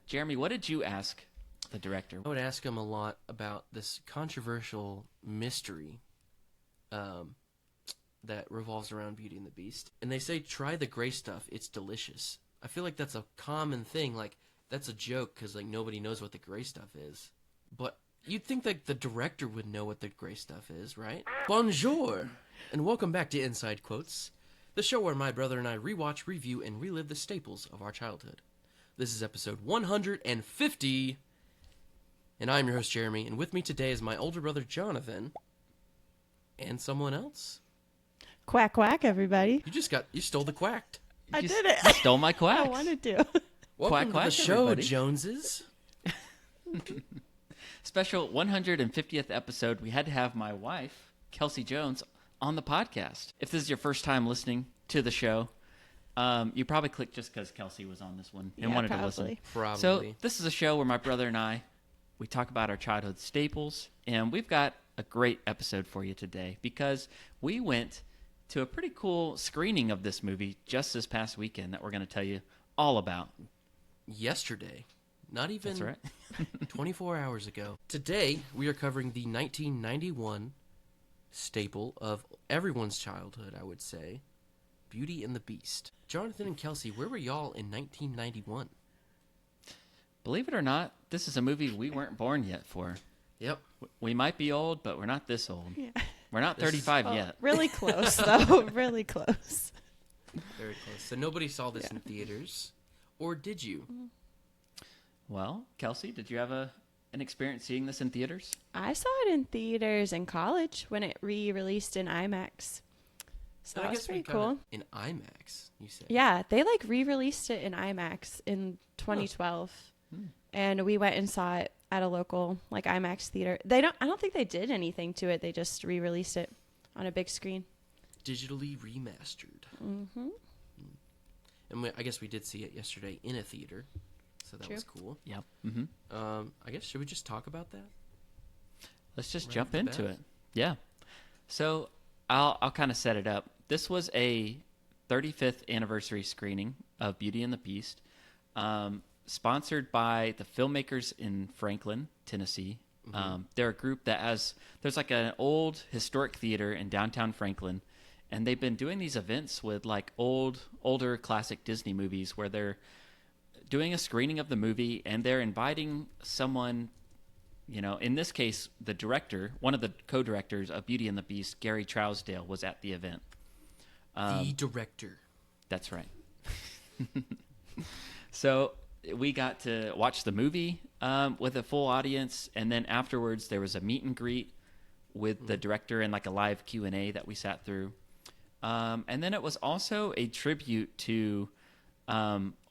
Jeremy, what did you ask the director? I would ask him a lot about this controversial mystery that revolves around Beauty and the Beast. And they say, try the gray stuff. It's delicious. I feel like that's a common thing. Like, that's a joke because, like, nobody knows what the gray stuff is. But you'd think that the director would know what the gray stuff is, right? Bonjour! And welcome back to Inside Quotes, the show where my brother and I rewatch, review, and relive the staples of our childhood. This is episode 150, and I'm your host, Jeremy, and with me today is my older brother, Jonathan, and someone else. Quack, quack, everybody. You stole the quacked. I did it. You stole my quacks. I wanted to. Welcome quack, to the show, everybody. Joneses. Special 150th episode. We had to have my wife, Kelsey Jones, on the podcast. If this is your first time listening to the show, you probably clicked just because Kelsey was on this one and wanted to listen. Probably. So this is a show where my brother and I, we talk about our childhood staples, and we've got a great episode for you today because we went to a pretty cool screening of this movie just this past weekend that we're going to tell you all about. Yesterday. Not even That's right. 24 hours ago. Today, we are covering the 1991 staple of everyone's childhood, I would say, Beauty and the Beast. Jonathan and Kelsey, where were y'all in 1991? Believe it or not, this is a movie we weren't born yet for. Yep. We might be old, but we're not this old. Yeah. We're not 35 yet. Really close, though. Really close. Very close. So nobody saw this in theaters. Or did you? Well, Kelsey, did you have an experience seeing this in theaters? I saw it in theaters in college when it re-released in IMAX. So that was pretty cool. In IMAX, you said? Yeah, they like re-released it in IMAX in 2012. And we went and saw it at a local like IMAX theater. I don't think they did anything to it. They just re-released it on a big screen. Digitally remastered. Mm-hmm. And I guess we did see it yesterday in a theater. So that was cool. Yep. Mm-hmm. I guess, should we just talk about that? Let's just Right jump off the into bat? it. Yeah. So I'll kind of set it up. This was a 35th anniversary screening of Beauty and the Beast, sponsored by the filmmakers in Franklin, Tennessee. They're a group that there's like an old historic theater in downtown Franklin, and they've been doing these events with like older classic Disney movies where they're doing a screening of the movie and they're inviting someone, you know, in this case, the director, one of the co-directors of Beauty and the Beast, Gary Trousdale, was at the event. The director. That's right. So we got to watch the movie with a full audience, and then afterwards there was a meet and greet with the director and like a live Q&A that we sat through. And then it was also a tribute to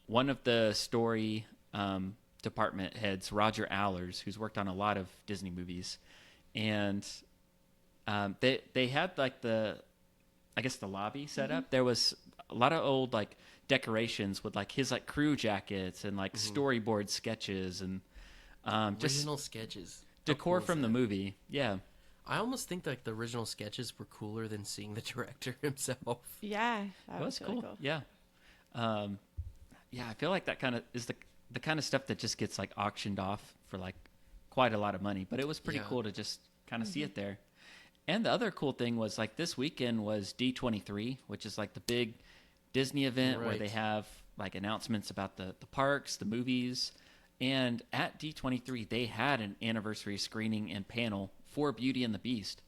one of the story department heads, Roger Allers, who's worked on a lot of Disney movies. And they had like the lobby set up. There was a lot of old like decorations with like his like crew jackets and like storyboard sketches and just Original sketches. decor How cool from is the that? movie. Yeah. I almost think like the original sketches were cooler than seeing the director himself. Yeah, That that was really cool. Yeah. Yeah, I feel like that kind of is the kind of stuff that just gets like auctioned off for like quite a lot of money, but it was pretty cool to just kind of see it there. And the other cool thing was like this weekend was D23, which is like the big Disney event where they have like announcements about the parks, the movies. And at D23, they had an anniversary screening and panel for Beauty and the Beast.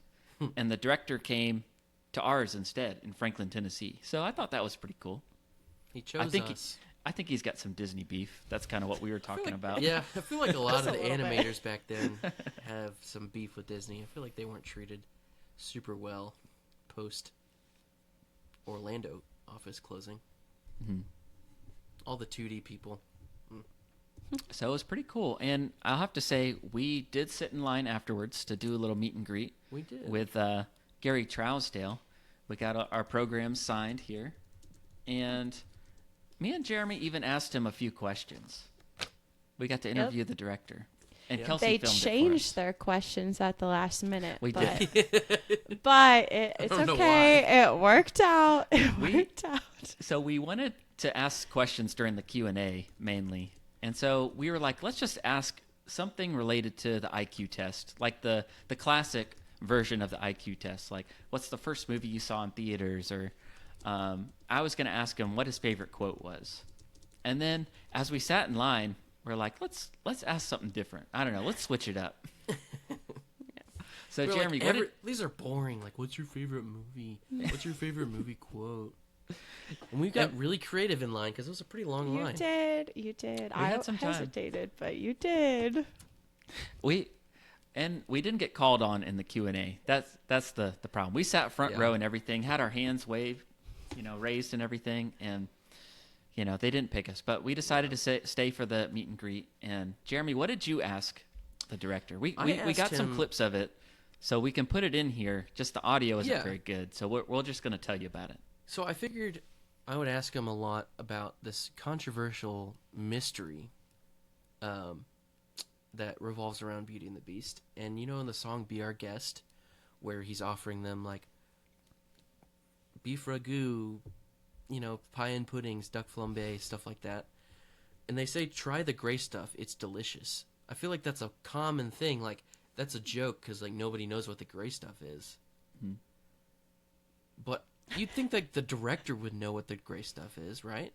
And the director came to ours instead in Franklin, Tennessee. So I thought that was pretty cool. He chose us. I think he's got some Disney beef. That's kind of what we were talking about. Yeah, I feel like a lot of the Just a little bit. animators back then have some beef with Disney. I feel like they weren't treated super well post Orlando office closing. All the 2D people. So it was pretty cool. And I'll have to say, we did sit in line afterwards to do a little meet and greet. We did. With Gary Trousdale. We got our programs signed here. And me and Jeremy even asked him a few questions. We got to interview the director. And Kelsey They filmed changed their questions at the last minute. We but, did. But it's don't know okay. It worked out. It worked out. So we wanted to ask questions during the Q&A mainly. And so we were like, let's just ask something related to the IQ test, like the classic version of the IQ test. Like, what's the first movie you saw in theaters? Or I was going to ask him what his favorite quote was. And then as we sat in line, we're like, let's ask something different. I don't know. Let's switch it up. So We're Jeremy, like, these are boring. Like, what's your favorite movie? What's your favorite movie quote? And we got really creative in line because it was a pretty long line. You did. We had some time. Hesitated, but you did. we didn't get called on in the Q&A. That's the problem. We sat front row and everything, had our hands waved, raised and everything, and they didn't pick us. But we decided to stay for the meet and greet. And Jeremy, what did you ask the director? We got some clips of it, so we can put it in here. Just the audio isn't very good, so we're just going to tell you about it. So I figured I would ask him a lot about this controversial mystery that revolves around Beauty and the Beast. And in the song Be Our Guest, where he's offering them like beef ragout, pie and puddings, duck flambe, stuff like that. And they say, try the gray stuff, it's delicious. I feel like that's a common thing. Like, that's a joke because like nobody knows what the gray stuff is. Mm-hmm. But you'd think that the director would know what the gray stuff is, right?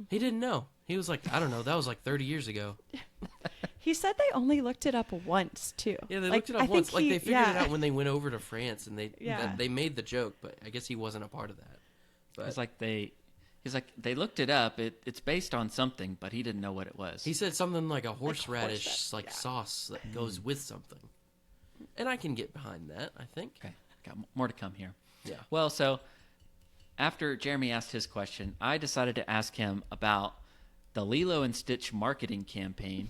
He didn't know. He was like, I don't know. That was like 30 years ago. He said they only looked it up once, too. Yeah, they looked it up once. Like, they figured it out when they went over to France, and they made the joke, but I guess he wasn't a part of that. But it's like they looked it up. It's based on something, but he didn't know what it was. He said something like a horseradish sauce that goes with something. And I can get behind that, I think. Okay, got more to come here. Yeah. Well, so after Jeremy asked his question, I decided to ask him about the Lilo and Stitch marketing campaign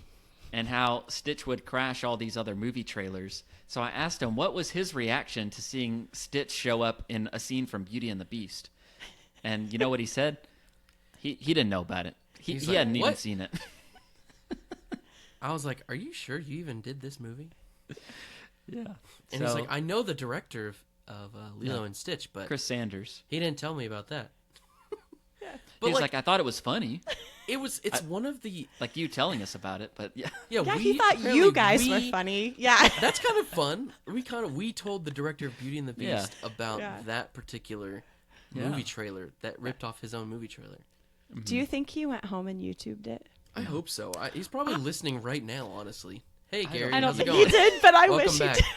and how Stitch would crash all these other movie trailers. So I asked him what was his reaction to seeing Stitch show up in a scene from Beauty and the Beast. And you know what he said? He didn't know about it. He hadn't even seen it. I was like, are you sure you even did this movie? Yeah. And he's like, I know the director of Lilo and Stitch, but Chris Sanders. He didn't tell me about that. But he's like, I thought it was funny. It's one of the like you telling us about it, but yeah. He thought you guys were funny. Yeah. That's kind of fun. We told the director of Beauty and the Beast about that particular movie trailer that ripped off his own movie trailer. Mm-hmm. Do you think he went home and YouTubed it? I hope so. He's probably listening right now, honestly. Hey, Gary, I don't how's it think going? he did, but I wish back. he did.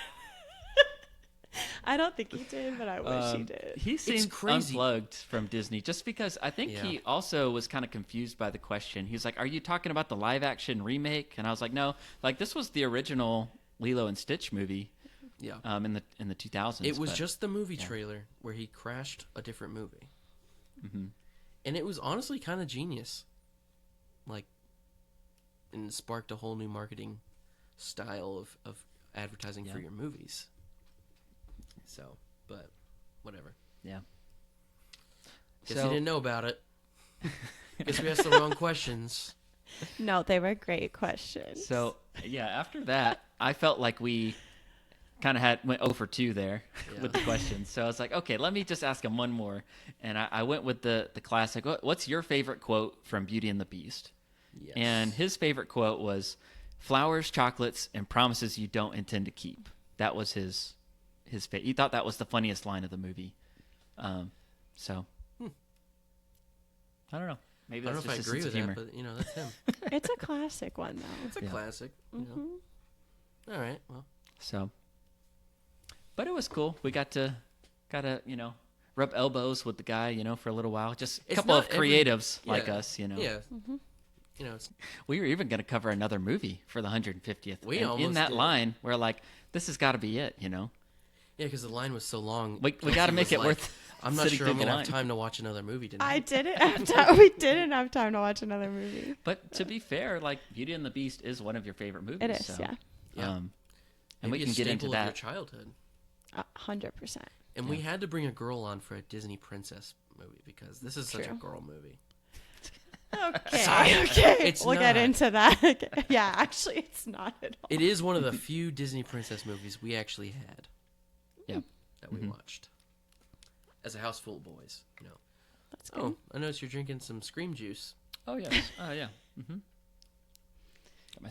I don't think he did, but I wish he did. He seems crazy. Unplugged from Disney just because I think he also was kind of confused by the question. He was like, are you talking about the live action remake? And I was like, no, like this was the original Lilo and Stitch movie. Yeah. In the 2000s. It was just the movie trailer where he crashed a different movie. Mm-hmm. And it was honestly kind of genius. Like, and it sparked a whole new marketing style of advertising for your movies. So, but whatever. Yeah. Guess he didn't know about it. Guess we asked the wrong questions. No, they were great questions. So, yeah, after that, I felt like we kind of went 0 for 2 there with the questions. So I was like, okay, let me just ask him one more. And I went with the classic. What's your favorite quote from Beauty and the Beast? Yes. And his favorite quote was, flowers, chocolates, and promises you don't intend to keep. That was his he thought that was the funniest line of the movie. So I don't know. Maybe that's just his sense of humor. But that's him. It's a classic one, though. It's a classic. Mm-hmm. All right. Well. So, but it was cool. We got to rub elbows with the guy, for a little while. Just a couple of creatives like us, Yeah. Mm-hmm. We were even going to cover another movie for the 150th. We almost in that did. line, we're like, this has got to be it, Yeah, because the line was so long. We got to make it worth. I'm not sure I'm going to have time to watch another movie tonight. I didn't have time. We didn't have time to watch another movie. But to be fair, like Beauty and the Beast is one of your favorite movies. It is, so, yeah. And maybe we can get into that. Your childhood. 100%. And we had to bring a girl on for a Disney princess movie because this is such a girl movie. Okay. We'll get into that. Yeah, actually, it's not at all. It is one of the few Disney princess movies we actually had. Yeah. That we watched. As a house full of boys, That's good. Oh, I noticed you're drinking some Scream juice. Oh, yes. Oh, yeah. Mm-hmm.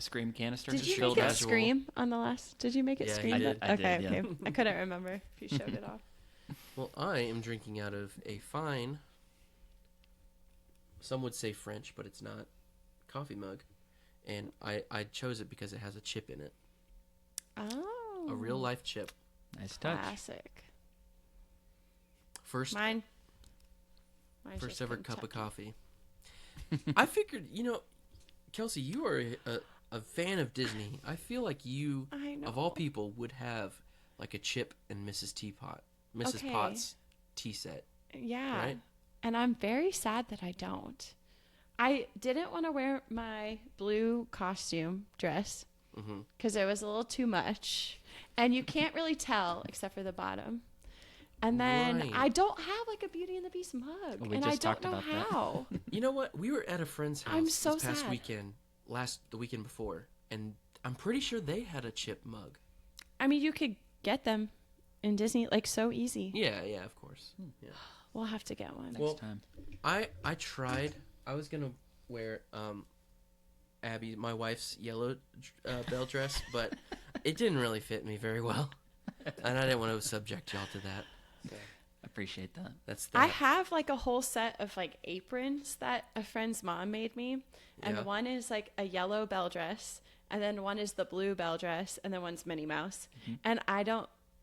scream canister. Did just you filled make it up. casual. scream on the last? Did you make it Yeah, he scream? did. I did, Okay, yeah. okay. I couldn't remember if you showed it off. Well, I am drinking out of a fine, some would say French, but it's not, coffee mug. And I chose it because it has a chip in it. Oh. A real life chip. Nice touch. Classic. First Mine's first just ever cup of Kentucky. coffee. I figured, Kelsey, you are a fan of Disney. I feel like you, I know. of all people, would have like a Chip and Mrs. Okay. Potts tea set. Yeah. Right? And I'm very sad that I don't. I didn't want to wear my blue costume dress Mm-hmm. because it was a little too much. And you can't really tell except for the bottom. And then Right. I don't have like a Beauty and the Beast mug. Well, we and I just don't talked know about that. how. You know what? We were at a friend's house I'm so this past sad. weekend, the weekend before, and I'm pretty sure they had a Chip mug. I mean, you could get them in Disney, like so easy. Yeah, of course. Yeah. We'll have to get one. Next Well, time. I tried. I was gonna wear Abby, my wife's yellow bell dress, but it didn't really fit me very well, and I didn't want to subject y'all to that. So Appreciate that. that's I that. have like a whole set of like aprons that a friend's mom made me. And Yeah. one is like a yellow bell dress, and then one is the blue bell dress, and then one's Minnie Mouse. And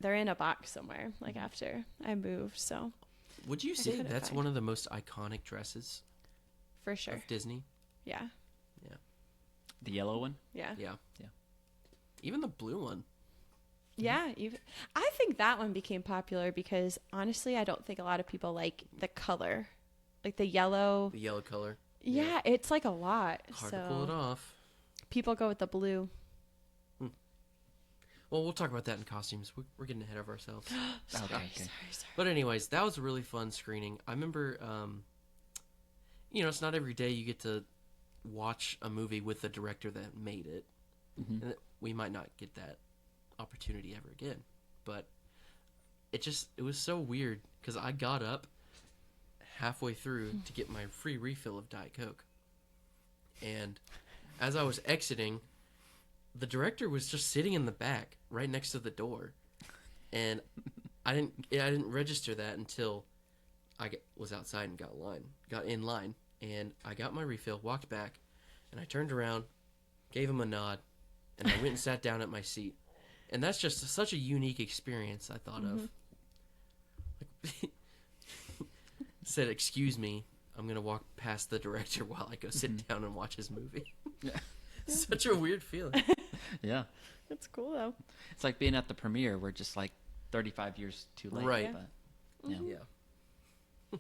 they're in a box somewhere, like after I moved, so Would you say couldn't that's find- one of the most iconic dresses for sure. of Disney? Yeah. The yellow one. Yeah. Yeah. Yeah. Even the blue one. Yeah. I think that one became popular because honestly, I don't think a lot of people like the color. Like the yellow. The yellow color. Yeah, it's like a lot. Hard so to pull it off. people go with the blue. Well, we'll talk about that in costumes. We're getting ahead of ourselves. Okay. Sorry. But anyways, that was a really fun screening. I remember, it's not every day you get to watch a movie with the director that made it. Mhm. And we might not get that opportunity ever again. But it was so weird because I got up halfway through to get my free refill of Diet Coke. And as I was exiting, the director was just sitting in the back right next to the door. And I didn't register that until was outside and got in line, and I got my refill, walked back, and I turned around, gave him a nod, and I went and sat down at my seat. And that's just such a unique experience I thought of. Said, "Excuse me, I'm going to walk past the director while I go sit down and watch his movie." Such a weird feeling. Yeah. That's cool though. It's like being at the premiere. We're just like 35 years too late. Right. But, yeah. Yeah.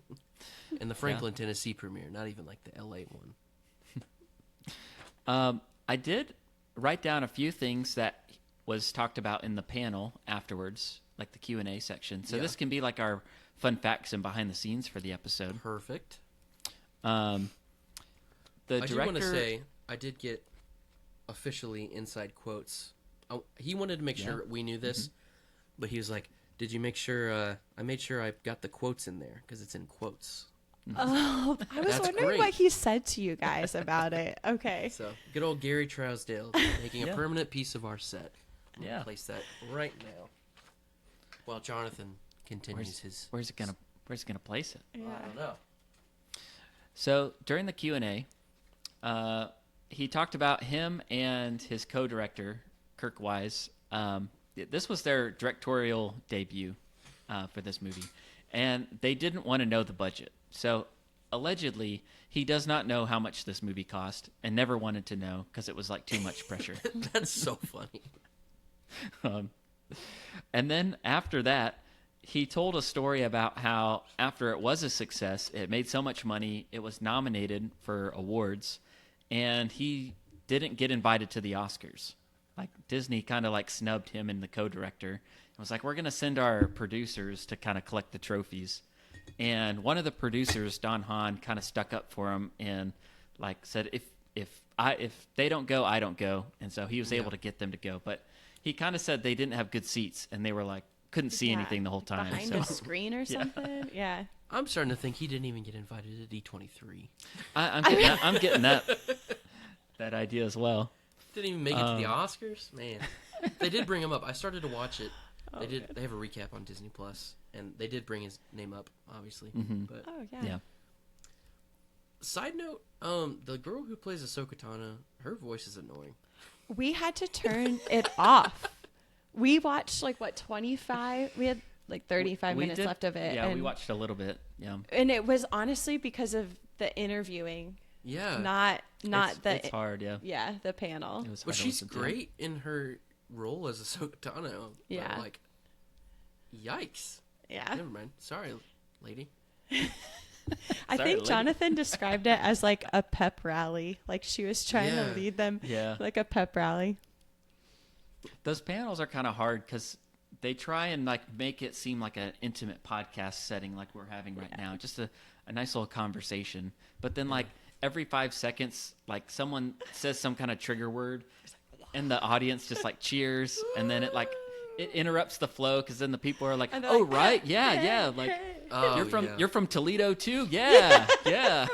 And the Franklin, Tennessee premiere, not even like the LA one. I did write down a few things that was talked about in the panel afterwards, like the Q&A section. So Yeah. this can be like our fun facts and behind the scenes for the episode. Perfect. The I do director. want to say, I did get officially inside quotes. He wanted to make sure we knew this, but he was like, "Did you make sure I made sure I got the quotes in there because it's in quotes." Oh, I was That's wondering great. what he said to you guys about it. Okay. So good old Gary Trousdale making a Yeah. permanent piece of our set. I'm gonna Yeah. place that right now. While Jonathan continues his. Where's it gonna place it? Yeah. I don't know. So during the Q&A, he talked about him and his co-director, Kirk Wise. This was their directorial debut for this movie, and they didn't want to know the budget. So allegedly, he does not know how much this movie cost and never wanted to know because it was like too much pressure. That's so funny. And then after that, he told a story about how after it was a success, it made so much money, it was nominated for awards, and he didn't get invited to the Oscars. Like Disney kind of like snubbed him and the co-director. It was like, we're going to send our producers to kind of collect the trophies. And one of the producers, Don Hahn, kind of stuck up for him and like said, if they don't go, I don't go. And so he was able to get them to go. But he kind of said they didn't have good seats, and they were like, couldn't see Yeah, anything the whole time. Behind So a screen or something. Yeah. I'm starting to think he didn't even get invited to D23. I'm getting that idea as well. Didn't even make it to the Oscars, man. They did bring him up. I started to watch it. They have a recap on Disney Plus, and they did bring his name up, obviously. Mm-hmm. But Yeah. side note, the girl who plays Ahsoka Tano, her voice is annoying. We had to turn it off. We watched 25. We had 35 We minutes did- left of it. Yeah, and, we watched a little bit. Yeah. and it was honestly because of the interviewing, Yeah. not It's hard. Yeah. the panel. It was hard But to she's listen to. great in her role as Ahsoka Tano. Yeah. But, yikes. Yeah. Never mind. Sorry, lady. I Sorry, think lady. Jonathan described it as a pep rally. She was trying Yeah. to lead them Yeah. like a pep rally. Those panels are kind of hard because they try and make it seem like an intimate podcast setting like we're having right now, just a nice little conversation. But then every 5 seconds, someone says some kind of trigger word, and the audience just cheers, and then it interrupts the flow because then the people are like, And they're "Oh like, right, hey, yeah, hey, yeah, hey." you're from Toledo too, yeah, yeah."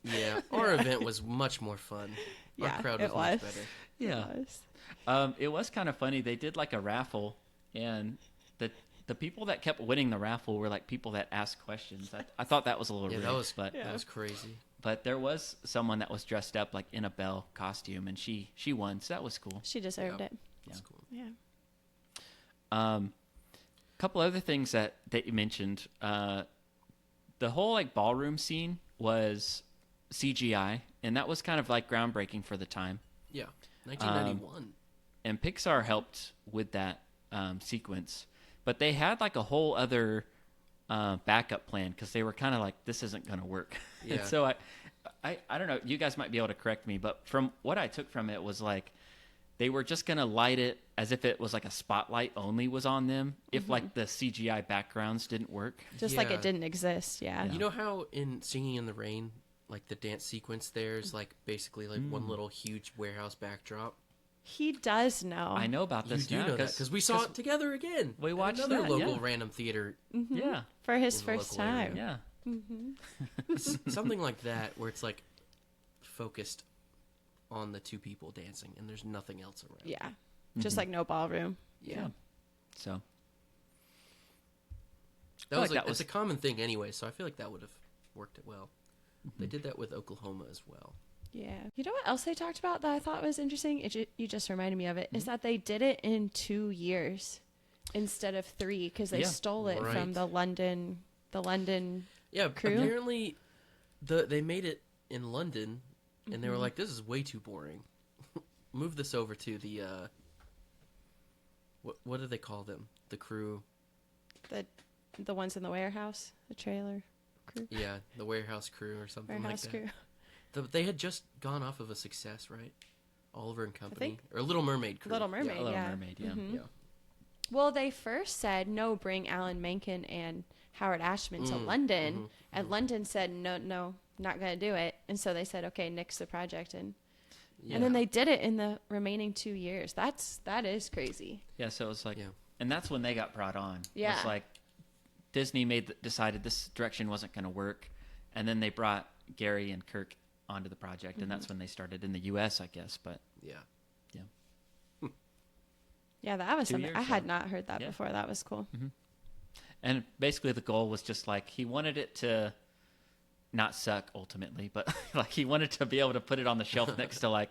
Yeah. Our event was much more fun. Our Yeah, crowd it was much was. better. Yeah. It was kind of funny. They did a raffle, and the people that kept winning the raffle were people that asked questions. I thought that was a little Yeah, rigged, that was crazy. but there was someone that was dressed up in a Belle costume, and she won, so that was cool. She deserved it. That's cool. Yeah. Couple other things that you mentioned. The whole ballroom scene was CGI, and that was kind of groundbreaking for the time. Yeah. 1991. And Pixar helped with that sequence, but they had a whole other backup plan because they were kind of this isn't going to work. Yeah. And so I don't know, you guys might be able to correct me, but from what I took from it was they were just going to light it as if it was a spotlight only was on them if the CGI backgrounds didn't work. Just Yeah. it didn't exist. Yeah. Yeah. You know how in Singing in the Rain, the dance sequence there's basically one little huge warehouse backdrop? He does know. I know about You this do now know that because we saw it together again. we at watched another that, local yeah. random theater. Yeah, for his in the first local area. time. yeah. Something like that where it's focused on the two people dancing and there's nothing else around. Yeah. Just no ballroom. Yeah. So That was, like that it's was- a common thing anyway, so I feel like that would have worked it well. They did that with Oklahoma as well. Yeah. You know what else they talked about that I thought was interesting? You just reminded me of it. Is that they did it in 2 years instead of 3 because they Yeah. stole it Right. from the London. Yeah, Crew? apparently they made it in London and they were like, this is way too boring. Move this over to the what do they call them? The crew. The ones in the warehouse, the trailer crew, Yeah, the warehouse crew or something warehouse like crew. that. They had just gone off of a success, right? Oliver and Company think- or Little Mermaid crew. Little Mermaid. Little yeah. Mermaid, yeah. Mhm. Yeah. Well, they first said no, bring Alan Menken and Howard Ashman to Mm, London, and London said no, not gonna do it, and so they said okay, nix the project, and then they did it in the remaining 2 years. That is crazy. Yeah, so it was Yeah. and that's when they got brought on. Yeah. It's Disney decided this direction wasn't going to work, and then they brought Gary and Kirk onto the project, and that's when they started in the U.S., I guess. But Yeah. Yeah, that was 2 something years, I had so- not heard that Yeah. before. That was cool. and basically the goal was just he wanted it to not suck ultimately, but he wanted to be able to put it on the shelf next to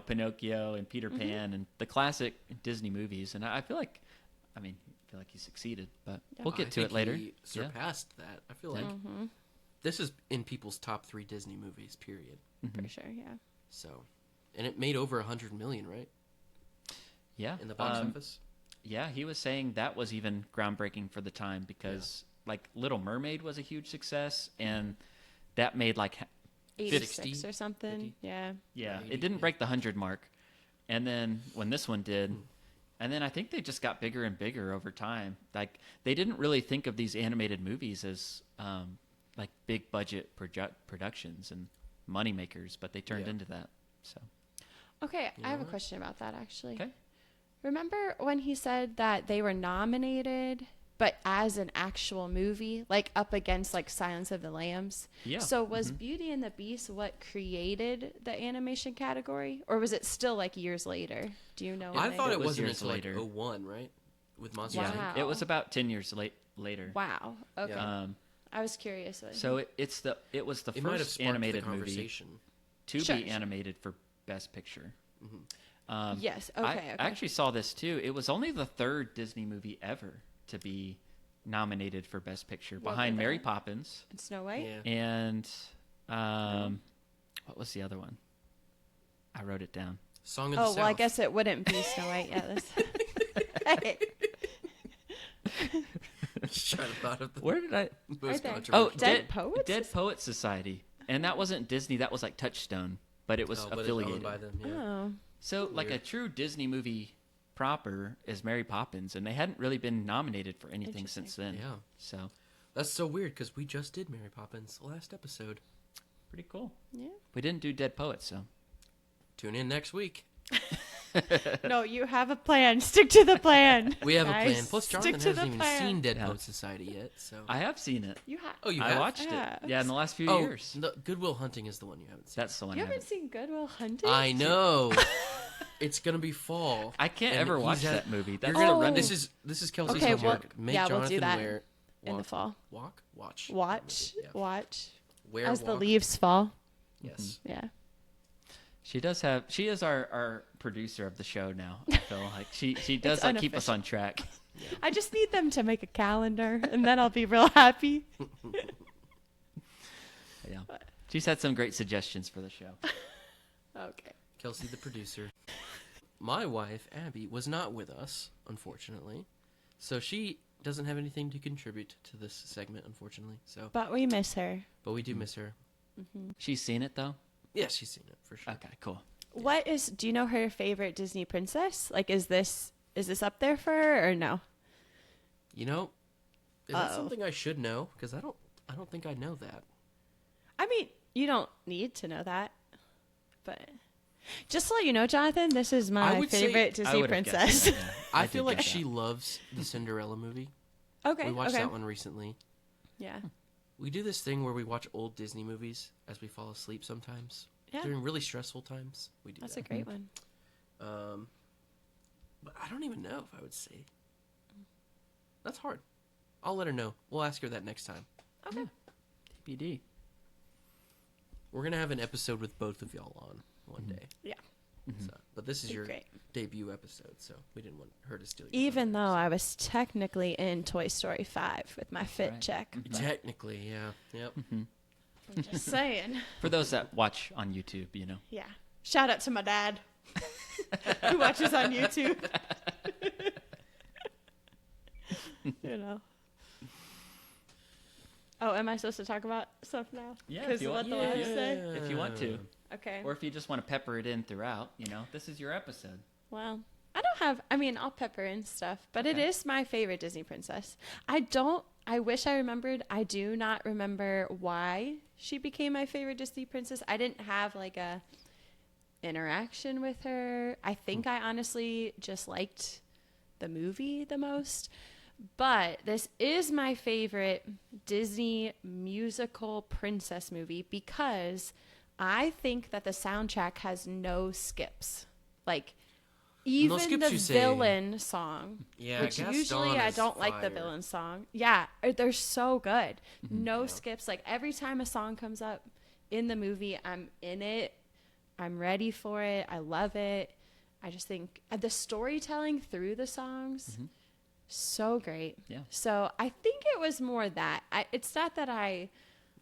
Pinocchio and Peter Pan and the classic Disney movies, and I feel like he succeeded, but we'll I get to think it later. He surpassed that. I feel like Mm-hmm. this is in people's top 3 Disney movies, period. For sure, yeah. So, and it made over 100 million, right? Yeah, In the box office. Yeah, he was saying that was even groundbreaking for the time because Little Mermaid was a huge success, and that made 86 60, or something. 50. Yeah. yeah, 80, it didn't yeah. break the 100 mark. And then when this one did, and then I think they just got bigger and bigger over time. They didn't really think of these animated movies as big budget productions and money makers, but they turned Yeah. into that. So Okay, I have a what? question about that actually. Okay. Remember when he said that they were nominated but as an actual movie, like up against like Silence of the Lambs. Yeah. So was Beauty and the Beast what created the animation category, or was it still like years later? Do you know? I Renee? thought it was wasn't years until like later. 01, right? With Monsters Wow. Inc. It was about 10 years later. Wow. Okay. Yeah. I was curious. So it was the It might have first sparked animated the movie conversation. to Sure, be sure. animated for Best Picture. Yes. I Okay. actually saw this too. It was only the third Disney movie ever to be nominated for Best Picture, What behind were Mary they? Poppins And Snow White. Yeah. and what was the other one? I wrote it down. Song of the Oh South. well, I guess it wouldn't be Snow White. Yeah. Hey. Just trying to thought of the Where did I? most Right there. controversial. Oh, Dead Poets? Dead Poets Society, and that wasn't Disney. That was like Touchstone, but it was Oh, but it's affiliated. owned by them. Yeah. Oh. So, like a Weird. true Disney movie proper is Mary Poppins, and they hadn't really been nominated for anything Interesting. since then. Yeah. So, That's so weird because we just did Mary Poppins last episode. pretty cool. Yeah. We didn't do Dead Poets, so. Tune in next week. No, you have a plan. Stick to the plan. We have Guys, a plan. Plus, stick Jonathan to hasn't the even plan. seen Dead Yeah. Poet Society yet. So. I have seen it. You have. Oh, you I have? watched Yeah. it. Yeah, in the last few Oh, years. the Goodwill Hunting is the one you haven't seen. That's the one You I haven't haven't. seen Good Will Hunting? I know. It's gonna be fall. I can't And ever he's watch at- that movie. You're That's gonna Oh. run. This is Kelsey's Okay, well, homework. Make yeah, we'll Jonathan do that wear in the fall. watch. Watch. Yeah. Watch. Wear As the walk. leaves fall. Yes. Yeah. She does have. She is our producer of the show now. I feel like she does like keep us unofficial. on track. I just need them to make a calendar, and then I'll be real happy. Yeah, she's had some great suggestions for the show. Okay. Kelsey, the producer. My wife, Abby, was not with us, unfortunately. So she doesn't have anything to contribute to this segment, unfortunately. So, But we miss her. but we do miss her. She's seen it though. Yeah, she's seen it for sure. Okay, cool. Do you know her favorite Disney princess? Like, is this up there for her or no? You know, is that Uh-oh. something I should know? Because I don't think I know that. I mean, you don't need to know that, but just to let you know, Jonathan, this is I my would say- favorite I Disney would've guessed princess. that, yeah. I did feel like get she that. loves the Cinderella movie. Okay. We watched okay. that one recently. Yeah. We do this thing where we watch old Disney movies as we fall asleep sometimes. Yeah. During really stressful times, we do That's a that. great one. But I don't even know if I would say. That's hard. I'll let her know. We'll ask her that next time. Okay. TBD. We're gonna have an episode with both of y'all on one day. Yeah. So, but this is Be your great. debut episode, so we didn't want her to steal your Even though thunder. I was technically in Toy Story 5 with my fit Right. check. Technically, yeah, yep. I'm just saying. For those that watch on YouTube, you know. Yeah. Shout out to my dad who watches on YouTube. You know. Oh, am I supposed to talk about stuff now? Yeah, if Because you what want- the yeah, wives yeah. say? If you want to, Okay. or if you just want to pepper it in throughout, you know, this is your episode. Well, I'll pepper in stuff, but it Okay. is my favorite Disney princess. I wish I remembered. I do not remember why she became my favorite Disney princess. I didn't have like a interaction with her. I think I honestly just liked the movie the most. But this is my favorite Disney musical princess movie because I think that the soundtrack has no skips. Like, even skips, the you say? villain song, Yeah, which Gaston usually I is don't like the fire. villain song. Yeah, they're so good. No Yeah. skips. Like, every time a song comes up in the movie, I'm in it. I'm ready for it. I love it. I just think the storytelling through the songs, so great. Yeah. So I think it was more that. It's not that I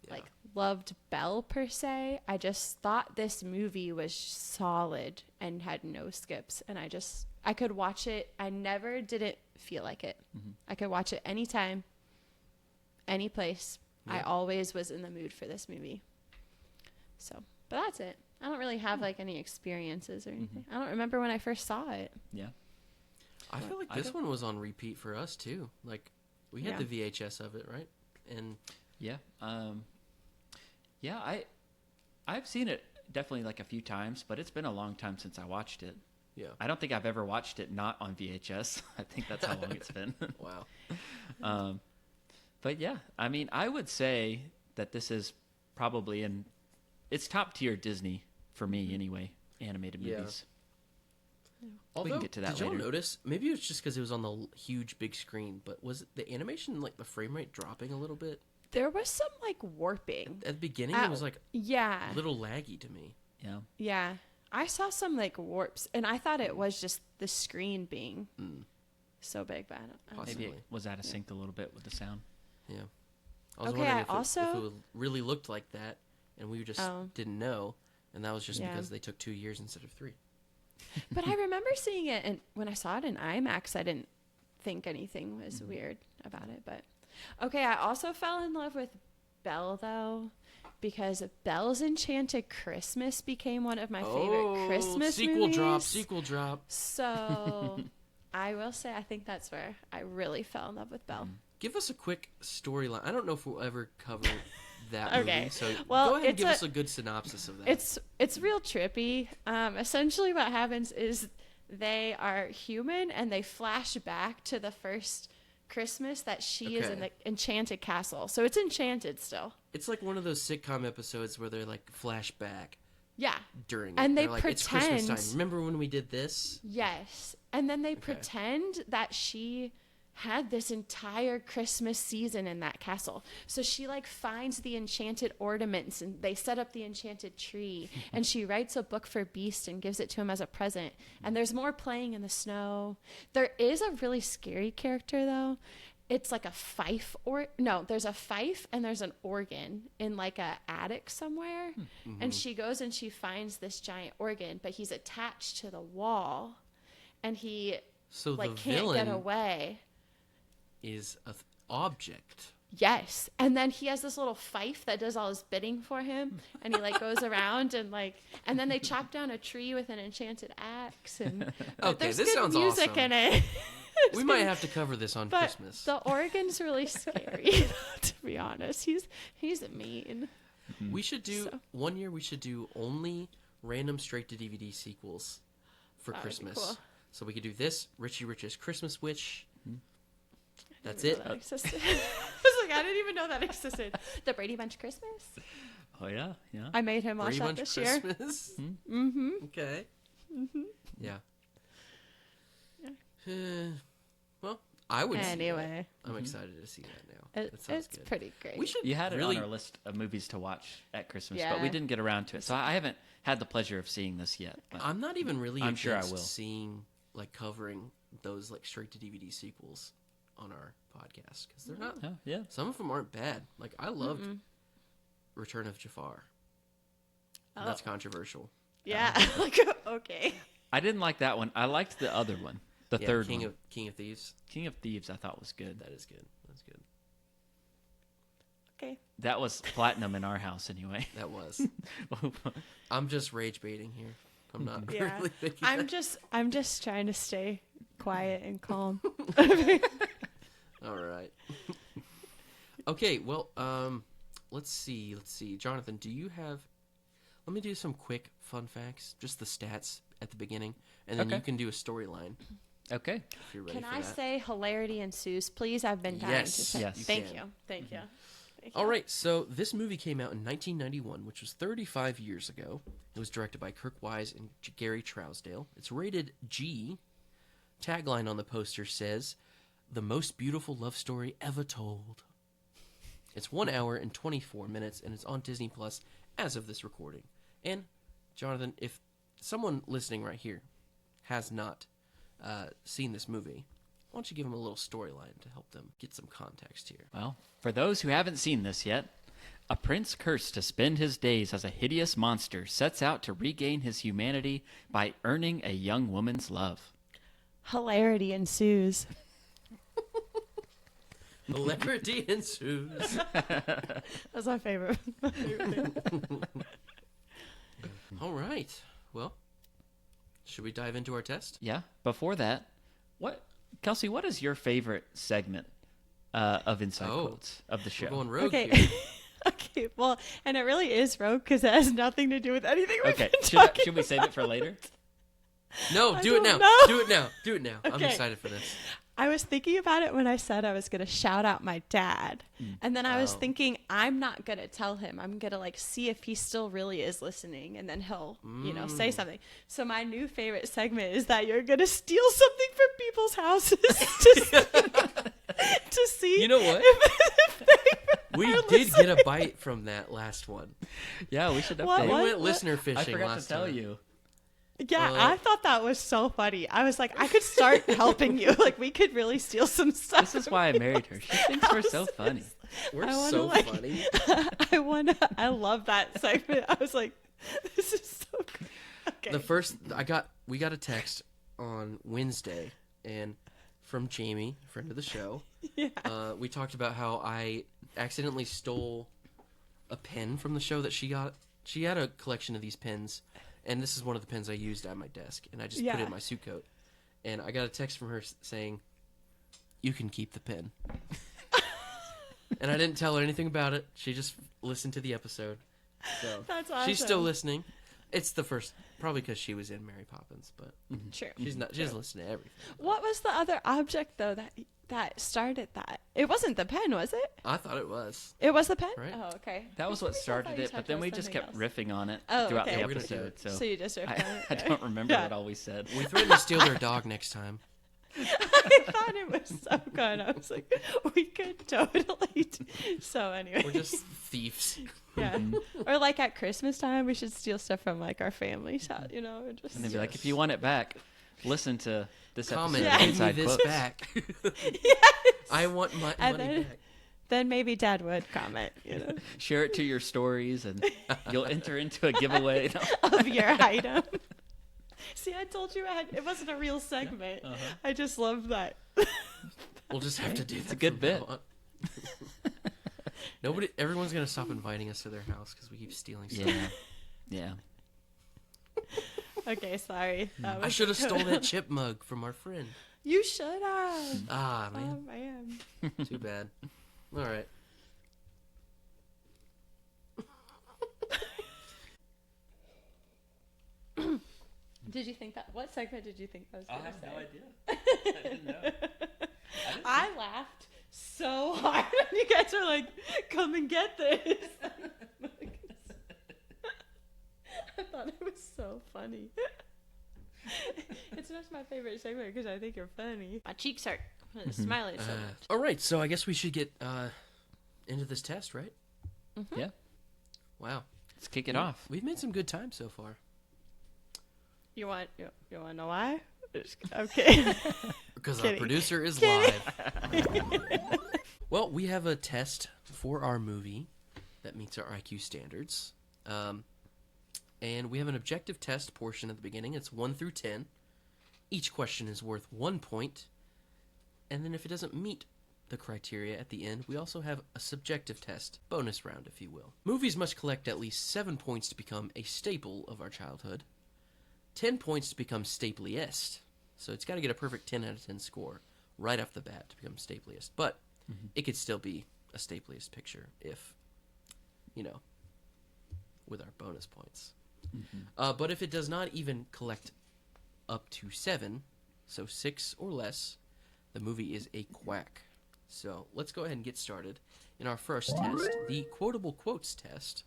like loved Belle per se. I just thought this movie was solid and had no skips, and I could watch it. I never didn't feel like it. I could watch it anytime, any place. I Yeah. always was in the mood for this movie. So, but that's it. I don't really have like any experiences or anything. I don't remember when I first saw it. Yeah. I feel like I this don't- one was on repeat for us too. Like we had Yeah. the VHS of it, right? And Yeah. Yeah, I've seen it definitely like a few times, but it's been a long time since I watched it. Yeah. I don't think I've ever watched it not on VHS. I think that's how long it's been. Wow. But yeah, I mean, I would say that this is probably it's top tier Disney for me anyway. Animated Yeah. movies. Although, we can get to that did y'all later. notice? Maybe it's just because it was on the huge big screen, but was it the animation like the frame rate dropping a little bit There was some like warping. at the beginning? It was like Yeah. a little laggy to me. Yeah. Yeah. I saw some like warps, and I thought it was just the screen being so big, but I don't Possibly. Maybe it was out of sync a little bit with the sound. Yeah. I was Okay, wondering I if also- it really looked like that, and we just didn't know, and that was just Yeah. because they took 2 years instead of 3. But I remember seeing it, and when I saw it in IMAX, I didn't think anything was weird about it. But okay, I also fell in love with Belle though, because Belle's Enchanted Christmas became one of my favorite Christmas movies. Sequel drop. So I will say I think that's where I really fell in love with Belle. Give us a quick storyline. I don't know if we'll ever cover that Okay. movie, so Well, go ahead and it's give a- us a good synopsis of that. It's real trippy. Essentially, what happens is they are human and they flash back to the first Christmas that she is in the Okay. enchanted castle. So it's enchanted still. It's like one of those sitcom episodes where they're like flashback Yeah. during it. And they They're like, it's Christmas pretend- time. Remember when we did this? Yes. And then they pretend that she had this entire Christmas season in that castle. So she like finds the enchanted ornaments and they set up the enchanted tree and she writes a book for Beast and gives it to him as a present. And there's more playing in the snow. There is a really scary character though. It's like a fife there's a fife and there's an organ in like a attic somewhere. And she goes and she finds this giant organ, but he's attached to the wall and he So like the can't villain get away. is an object. Yes. And then he has this little fife that does all his bidding for him. And he like goes around and then they chop down a tree with an enchanted axe. And Okay, there's this good sounds music awesome. in it. We might have to cover this on But Christmas. the organ's really scary, to be honest. He's mean. We should do So- one year. We should do only random straight to DVD sequels for That would be Christmas. cool. So we could do this Richie Rich's Christmas Witch. That's I it. didn't know that existed. I was like, I didn't even know that existed. The Brady Bunch Christmas. Oh yeah, yeah. I made him watch Brady that Bunch this year. Christmas. Mm-hmm. Okay. Yeah. Well, I would. see Anyway, that. I'm excited to see that now. That sounds it's good. pretty great. We should You had it really. on our list of movies to watch at Christmas, Yeah. but we didn't get around to it. So I haven't had the pleasure of seeing this yet. But I'm not even really. I'm sure I against will. Seeing like covering those like straight to DVD sequels on our podcast because they're not. oh, yeah. Some of them aren't bad. Like I loved Return of Jafar. Oh. That's controversial. Yeah. Like, okay. I didn't like that one. I liked the other one, the Yeah, third King one. of King of Thieves. King of Thieves. I thought was good. That is good. That's good. Okay. That was platinum in our house anyway. That was. I'm just rage baiting here. I'm not Yeah. really thinking. I'm just trying to stay quiet and calm. All right. Okay. Well, let's see. Jonathan, do you have? Let me do some quick fun facts, just the stats at the beginning, and then Okay. you can do a storyline Okay. if you're ready Can for I that. say hilarity ensues, please? I've been dying Yes, to say. yes. you Thank can. you. Thank you. Thank All you. right, so this movie came out in 1991, which was 35 years ago. It was directed by Kirk Wise and Gary Trousdale. It's rated G. Tagline on the poster says, "The most beautiful love story ever told." It's 1 hour and 24 minutes, and it's on Disney Plus as of this recording. And, Jonathan, if someone listening right here has not seen this movie, why don't you give them a little storyline to help them get some context here? Well, for those who haven't seen this yet, a prince cursed to spend his days as a hideous monster sets out to regain his humanity by earning a young woman's love. Hilarity ensues. Hilarity ensues. That's my favorite. All right. Well, should we dive into our test? Yeah. Before that, Kelsey, what is your favorite segment of Inside Oh, Quotes of the show? We're going rogue Okay. here. Okay. Well, and it really is rogue because it has nothing to do with anything we've Okay. been talking Should we save it for later? No, do it now. Do it now. Do it now. I'm Okay. excited for this. I was thinking about it when I said I was going to shout out my dad. And then I was thinking, I'm not going to tell him. I'm going to like see if he still really is listening. And then he'll, say something. So my new favorite segment is that you're going to steal something from people's houses to see. You know what? We are did get a bite from that last one. Yeah, we should What update. We was- went listener fishing I forgot last to tell time. you. Yeah, I thought that was so funny. I was like, I could start helping you. Like, we could really steal some stuff. This is why I married her. She thinks we're so funny. We're I wanna, so like- funny. I love that segment. I was like, this is so good. Okay. We got a text on Wednesday, and from Jamie, friend of the show. Yeah. We talked about how I accidentally stole a pen from the show that she got. She had a collection of these pens, and this is one of the pens I used at my desk, and I just put it in my suit coat. And I got a text from her saying, "You can keep the pen." And I didn't tell her anything about it. She just listened to the episode. So That's awesome. she's still listening. It's the first, probably because she was in Mary Poppins, but True. she's not. She doesn't listen to everything. What was the other object, though, that started that? It wasn't the pen, was it? I thought it was. It was the pen? Right. Oh, okay. That was For what some reason I thought started you it, but talked then about we just something kept else. riffing on it Oh, throughout okay. the We're gonna do episode. it. So you just riffed on it. I Okay. don't remember Yeah. what all we said. We threatened to steal their dog next time. I thought it was so good. I was like, we could totally. So anyway, We're just thieves. yeah. Or like at Christmas time, we should steal stuff from like our family's house, and just. And they'd be like, if you want it back, listen to this Comment, episode of give me Inside this Quotes. back. Yes. I want my And money then- back. Then maybe Dad would comment, Share it to your stories, and you'll enter into a giveaway. No. of your item. See, I told you it wasn't a real segment. I just love that. We'll just have to do that. a good from bit. now on. Everyone's gonna stop inviting us to their house because we keep stealing stuff. Yeah. Okay, sorry. That I was- should have stole that chip mug from our friend. You should have. Ah, Oh man. man. Too bad. All right. Did you think that? What segment did you think I was going to say? idea. I didn't know. I laughed so hard when you guys were like, "Come and get this." I thought it was so funny. It's just my favorite segment because I think you're funny. My cheeks hurt. I'm smiling so much. All right, so I guess we should get into this test, right? Yeah. Wow. Let's kick it off. We've made some good time so far. You want to know why? Okay. Because our Kidding. producer is Kidding. live. Well, we have a test for our movie that meets our IQ standards. And we have an objective test portion at the beginning. It's 1 through 10. Each question is worth 1 point. And then if it doesn't meet the criteria at the end, we also have a subjective test, bonus round, if you will. Movies must collect at least 7 points to become a staple of our childhood. 10 points to become Stapliest. So it's got to get a perfect 10 out of 10 score right off the bat to become Stapliest. But it could still be a Stapliest picture if, with our bonus points. But if it does not even collect up to 7, so 6 or less, the movie is a quack. So let's go ahead and get started. In our first test, the quotable quotes test.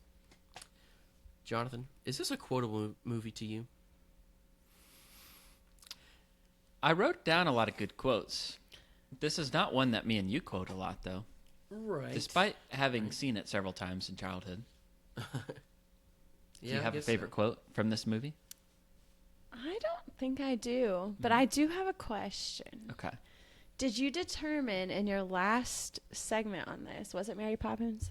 Jonathan, is this a quotable movie to you? I wrote down a lot of good quotes. This is not one that me and you quote a lot, though. Right. Despite having seen it several times in childhood. Do you have a favorite quote from this movie? I don't think I do, but I do have a question. Okay. Did you determine in your last segment on this, was it Mary Poppins?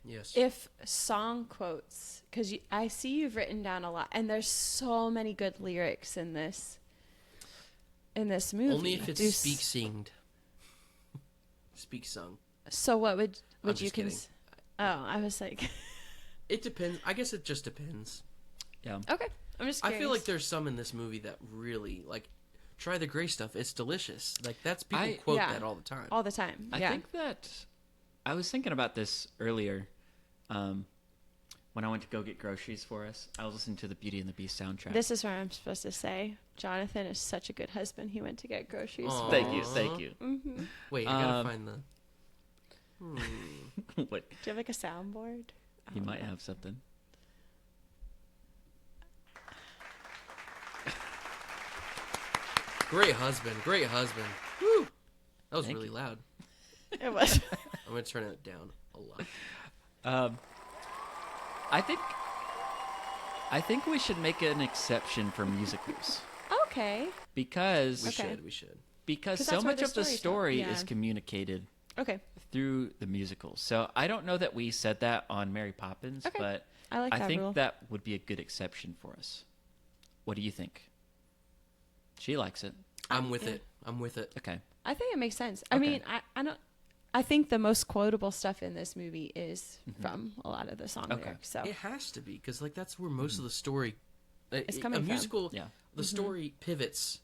Yes. If song quotes, because I see you've written down a lot, and there's so many good lyrics in this movie. Only if it's Do speak singed. Speak sung. So what would I'm you just kidding. Oh, I was like, It depends. I guess it just depends. Yeah. okay, I'm just I curious. feel like there's some in this movie that really, like, try the gray stuff. It's delicious. Like, that's, people quote Yeah. that all the time. all the time. I Yeah. think that I was thinking about this earlier when when I went to go get groceries for us, I was listening to the Beauty and the Beast soundtrack. This is what I'm supposed to say. Jonathan is such a good husband. He went to get groceries. Aw. for Thank you, us. thank you. Mm-hmm. Wait, I gotta find the. What? Do you have like a soundboard? He might have something. Great husband. Woo! That was Thank really you. loud. It was. I'm gonna turn it down a lot. I think we should make an exception for musicals Okay. because We Okay. should. because 'Cause so that's where much the of the story's story at. is Yeah. communicated Okay. through the musical. So I don't know that we said that on Mary Poppins, Okay. but I like I that think rule. that would be a good exception for us. What do you think? She likes it. I'm with Yeah. it. I'm with it. Okay. I think it makes sense. I Okay. mean, I don't. I think the most quotable stuff in this movie is from a lot of the song Okay. lyrics. So It has to be because like that's where most of the story. It's coming a from. musical. Yeah. The story pivots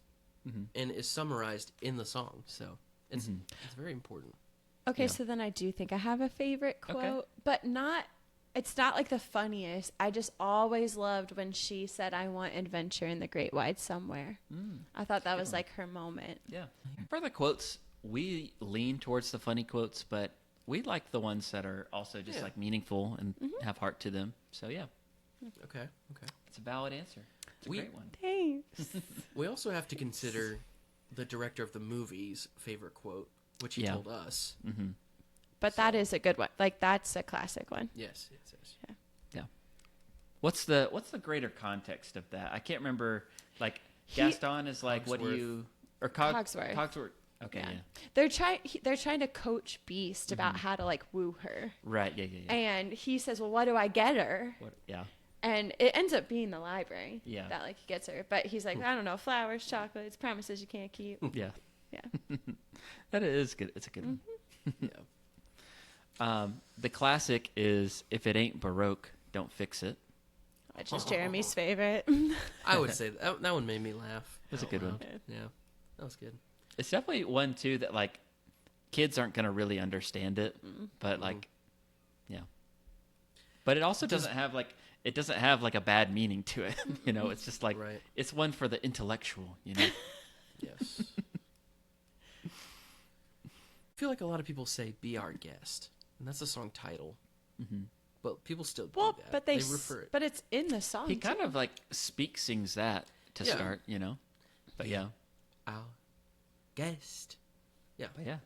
Mhm. and is summarized in the song, so it's very important. okay, Yeah. so then I do think I have a favorite Okay. quote, but not. It's not like the funniest. I just always loved when she said, "I want adventure in the great wide somewhere." I thought that was like her moment. Yeah. For the quotes, we lean towards the funny quotes, but we like the ones that are also just Yeah. like meaningful and have heart to them. So yeah, Okay. it's a valid answer. It's a We- great one. Thanks. We also have to consider the director of the movie's favorite quote, which he Yeah. told us. But that is a good one. Like that's a classic one. Yes. Yeah. What's the greater context of that? I can't remember. Like He- Gaston is like, what do Cogsworth. you or Cogsworth. Cogsworth. Okay. Yeah. They're trying to coach Beast about how to like woo her. Right. Yeah. And he says, "Well, what do I get her?" What? Yeah. And it ends up being the library Yeah. that like gets her. But he's like, "I don't know, flowers, chocolates, promises you can't keep." Yeah. Yeah. That is good. It's a good one. Yeah. The classic is if it ain't Baroque, don't fix it. Which is Jeremy's favorite. I would say that one made me laugh. That's a out good one. loud. Yeah, that was good. It's definitely one too that like kids aren't gonna really understand it, but like, yeah. But it also doesn't have like a bad meaning to it. You know, it's just like Right. it's one for the intellectual. You know. Yes. I feel like a lot of people say "Be Our Guest," and that's the song title. But people still do Well, that. but they refer it. but it's in the song. He kind too. of like sings that to Yeah. start. You know. But yeah. Our guest. Yeah. But yeah.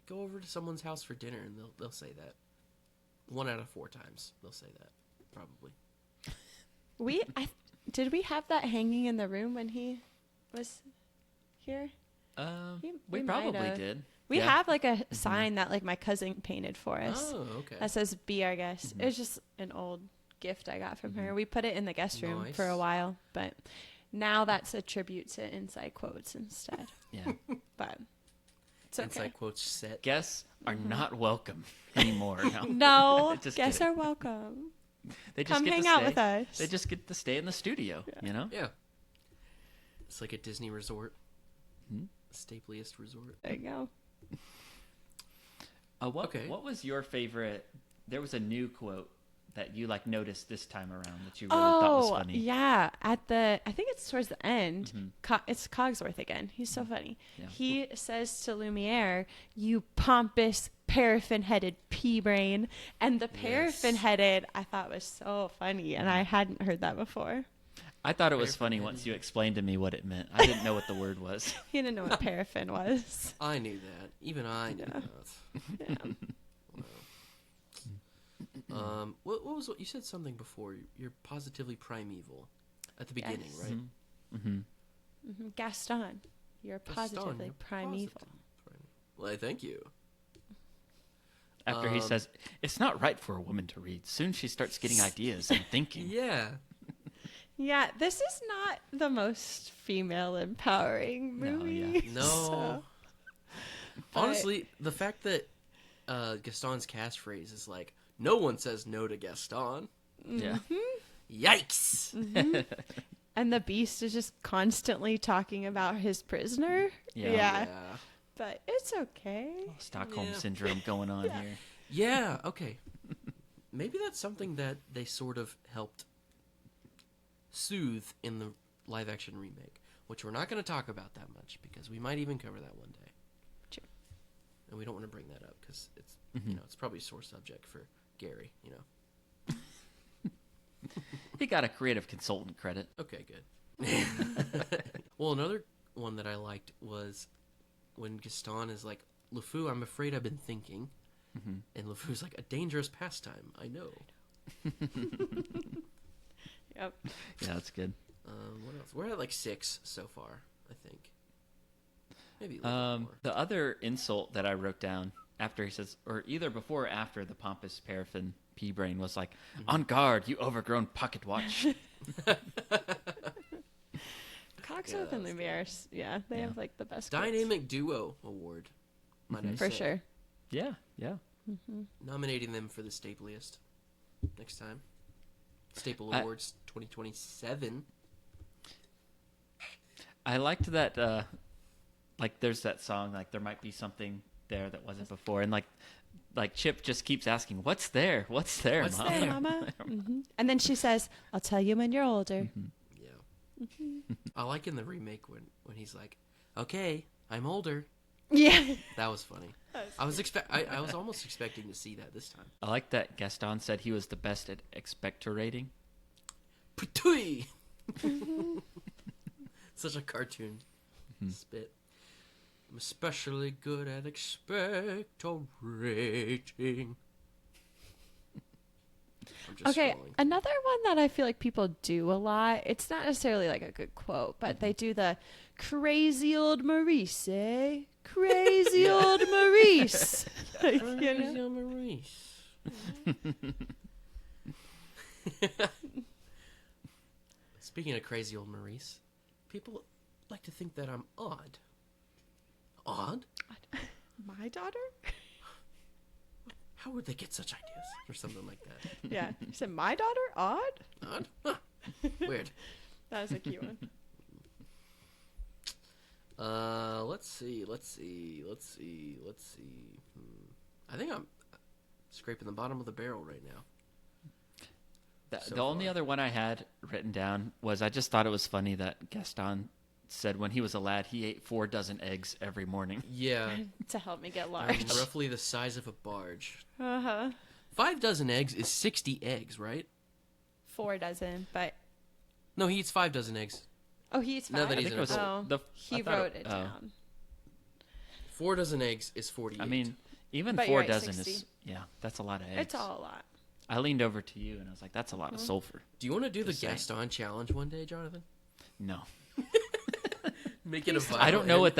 Go over to someone's house for dinner, and they'll say that. 1 out of 4 times they'll say that, probably. Did we have that hanging in the room when he was here? We we might probably have. did. We Yeah. have like a sign that like my cousin painted for us Oh, okay. that says "Be Our Guest." It was just an old gift I got from her. We put it in the guest room for a Nice. while, but now that's a tribute to Inside Quotes instead. Yeah. But it's okay. Inside quotes set. Guests are not welcome anymore. No. No, Just guests kidding. are welcome. They just Come get to hang out stay- with us. They just get to stay in the studio. You know. Yeah. It's like a Disney resort. Stapliest resort. There you go. Okay. What was your favorite? There was a new quote that you like noticed this time around that you really thought was funny. yeah. I think it's towards the end. It's Cogsworth again. He's so funny. Yeah. He says to Lumiere, "You pompous paraffin-headed pea-brain," and the paraffin-headed I thought was so funny, and I hadn't heard that before. I thought it was funny once you explained to me what it meant. I didn't know what the word was. He didn't know what paraffin was. I knew that. Even I knew that. Yeah. What was what you said something before? You're positively primeval at the beginning, Yes. right? Gaston, you're positively Gaston, you're primeval. positively Well, thank you. After he says, "It's not right for a woman to read. Soon she starts getting ideas and thinking." Yeah. Yeah, this is not the most female empowering No, movie. yeah. No. so- but- Honestly, the fact that Gaston's catchphrase is like, "No one says no to Gaston." Yeah. Yikes! And the Beast is just constantly talking about his prisoner. Yeah. But it's okay. Stockholm Yeah. syndrome going on here. Yeah. Okay. maybe that's something that they sort of helped soothe in the live-action remake, which we're not going to talk about that much because we might even cover that one day. Sure. And we don't want to bring that up because it's it's probably a sore subject for Gary. He got a creative consultant credit. Okay, good. Well, another one that I liked was when Gaston is like, LeFou, I'm afraid I've been thinking. And LeFou's like, a dangerous pastime, I know. Yep. Yeah, that's good. What else? We're at like 6 so far, I think. Maybe a little bit more. The other insult that I wrote down after he says, or either before or after the pompous paraffin pea brain was like, on guard, you overgrown pocket watch. Cogsworth and Lumiere's, they have like the best Dynamic Duo Award, might I for say. sure. Yeah. Nominating them for the Stapliest next time. Staple Awards 2027. I liked that, like, there's that song, like, there might be something there that wasn't before. And, like Chip just keeps asking, what's there? What's there, What's Mom? Hey, Mama. And then she says, I'll tell you when you're older. Yeah. I like in the remake when he's like, okay, I'm older. Yeah. That was funny. I was almost expecting to see that this time. I like that Gaston said he was the best at expectorating. Patooey! Such a cartoon spit. I'm especially good at expectorating. I'm just Okay, scrolling. another one that I feel like people do a lot. It's not necessarily like a good quote, but they do the crazy old Maurice, eh? Crazy old Maurice. Like, you know? Crazy old Maurice. Speaking of crazy old Maurice, people like to think that I'm odd. Odd? My daughter? How would they get such ideas? Or something like that. Yeah. You said my daughter? Odd? Odd? Huh. Weird. That was a cute one. Let's see. I think I'm scraping the bottom of the barrel right now. The only other one I had written down was I just thought it was funny that Gaston said when he was a lad he ate 4 dozen eggs every morning. Yeah. To help me get I'm large. roughly the size of a barge. 5 dozen eggs is 60 eggs, right? 4 dozen, but No, he eats 5 dozen eggs. oh, he eats 5. Now that I he's think an it was adult. He I thought wrote it down. 4 dozen eggs is 48. I mean, even But 4 you're right, dozen 60. is that's a lot of eggs. It's all a lot. I leaned over to you and I was like, that's a lot of sulfur. do you want to do the Just saying. Gaston challenge one day, Jonathan? No. Make it a viral I don't know egg.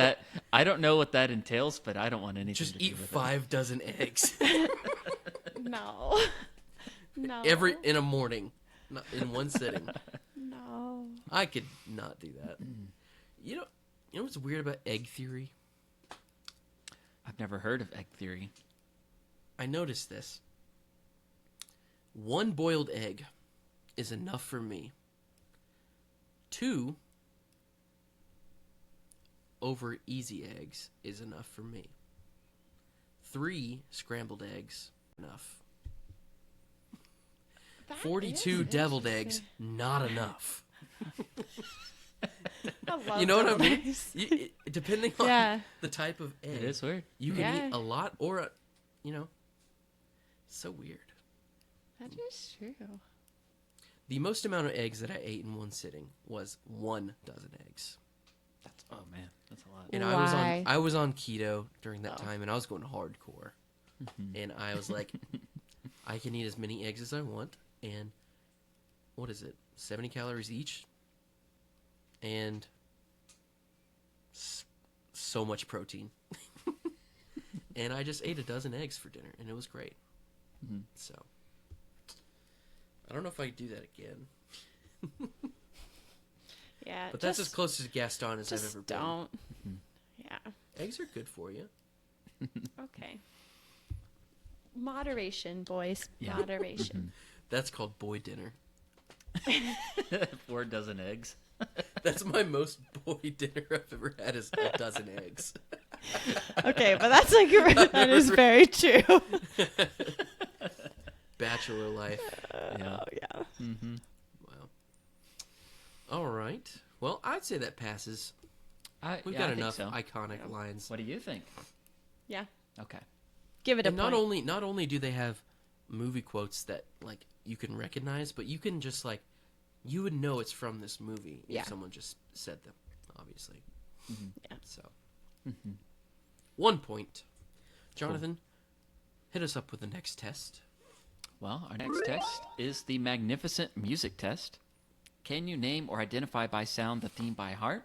what that entails, but I don't want anything Just to do eat with 5 dozen eggs No. No. in a morning, not in one sitting. No. I could not do that. You know what's weird about egg theory? I've never heard of egg theory. I noticed this. 1 boiled egg is enough for me. 2 over easy eggs is enough for me. 3 scrambled eggs, enough. That 42 is deviled eggs, interesting. not enough. I love You know what I deviled mean? eggs. Depending on Yeah. the type of egg, It is weird. you can Yeah. eat a lot or so weird. That is true. The most amount of eggs that I ate in one sitting was 1 dozen eggs. Oh man, that's a lot. And Why? I was on keto during that Oh. time, and I was going hardcore. And I was like, I can eat as many eggs as I want, and what is it? 70 calories each, and so much protein. And I just ate a dozen eggs for dinner, and it was great. So I don't know if I could do that again. Yeah. But that's as close as Gaston as I've just ever been. don't. Yeah. Eggs are good for you. Okay. Moderation, boys. Yeah. Moderation. That's called boy dinner. 4 dozen eggs. That's my most boy dinner I've ever had is a dozen eggs. Okay, but that's like that is very true. bachelor life. Yeah. yeah. Mm-hmm. Wow. All right. Well, I'd say that passes. We've I got think enough so. iconic lines. What do you think? Yeah. Okay. Give it a And point. not only do they have movie quotes that like you can recognize, but you can just like you would know it's from this movie Yeah. if someone just said them, obviously. Mm-hmm. Yeah. So, Mm-hmm. 1 point. Jonathan, hit us up with the next test. Well, our next test is the magnificent music test. Can you name or identify by sound the theme by heart?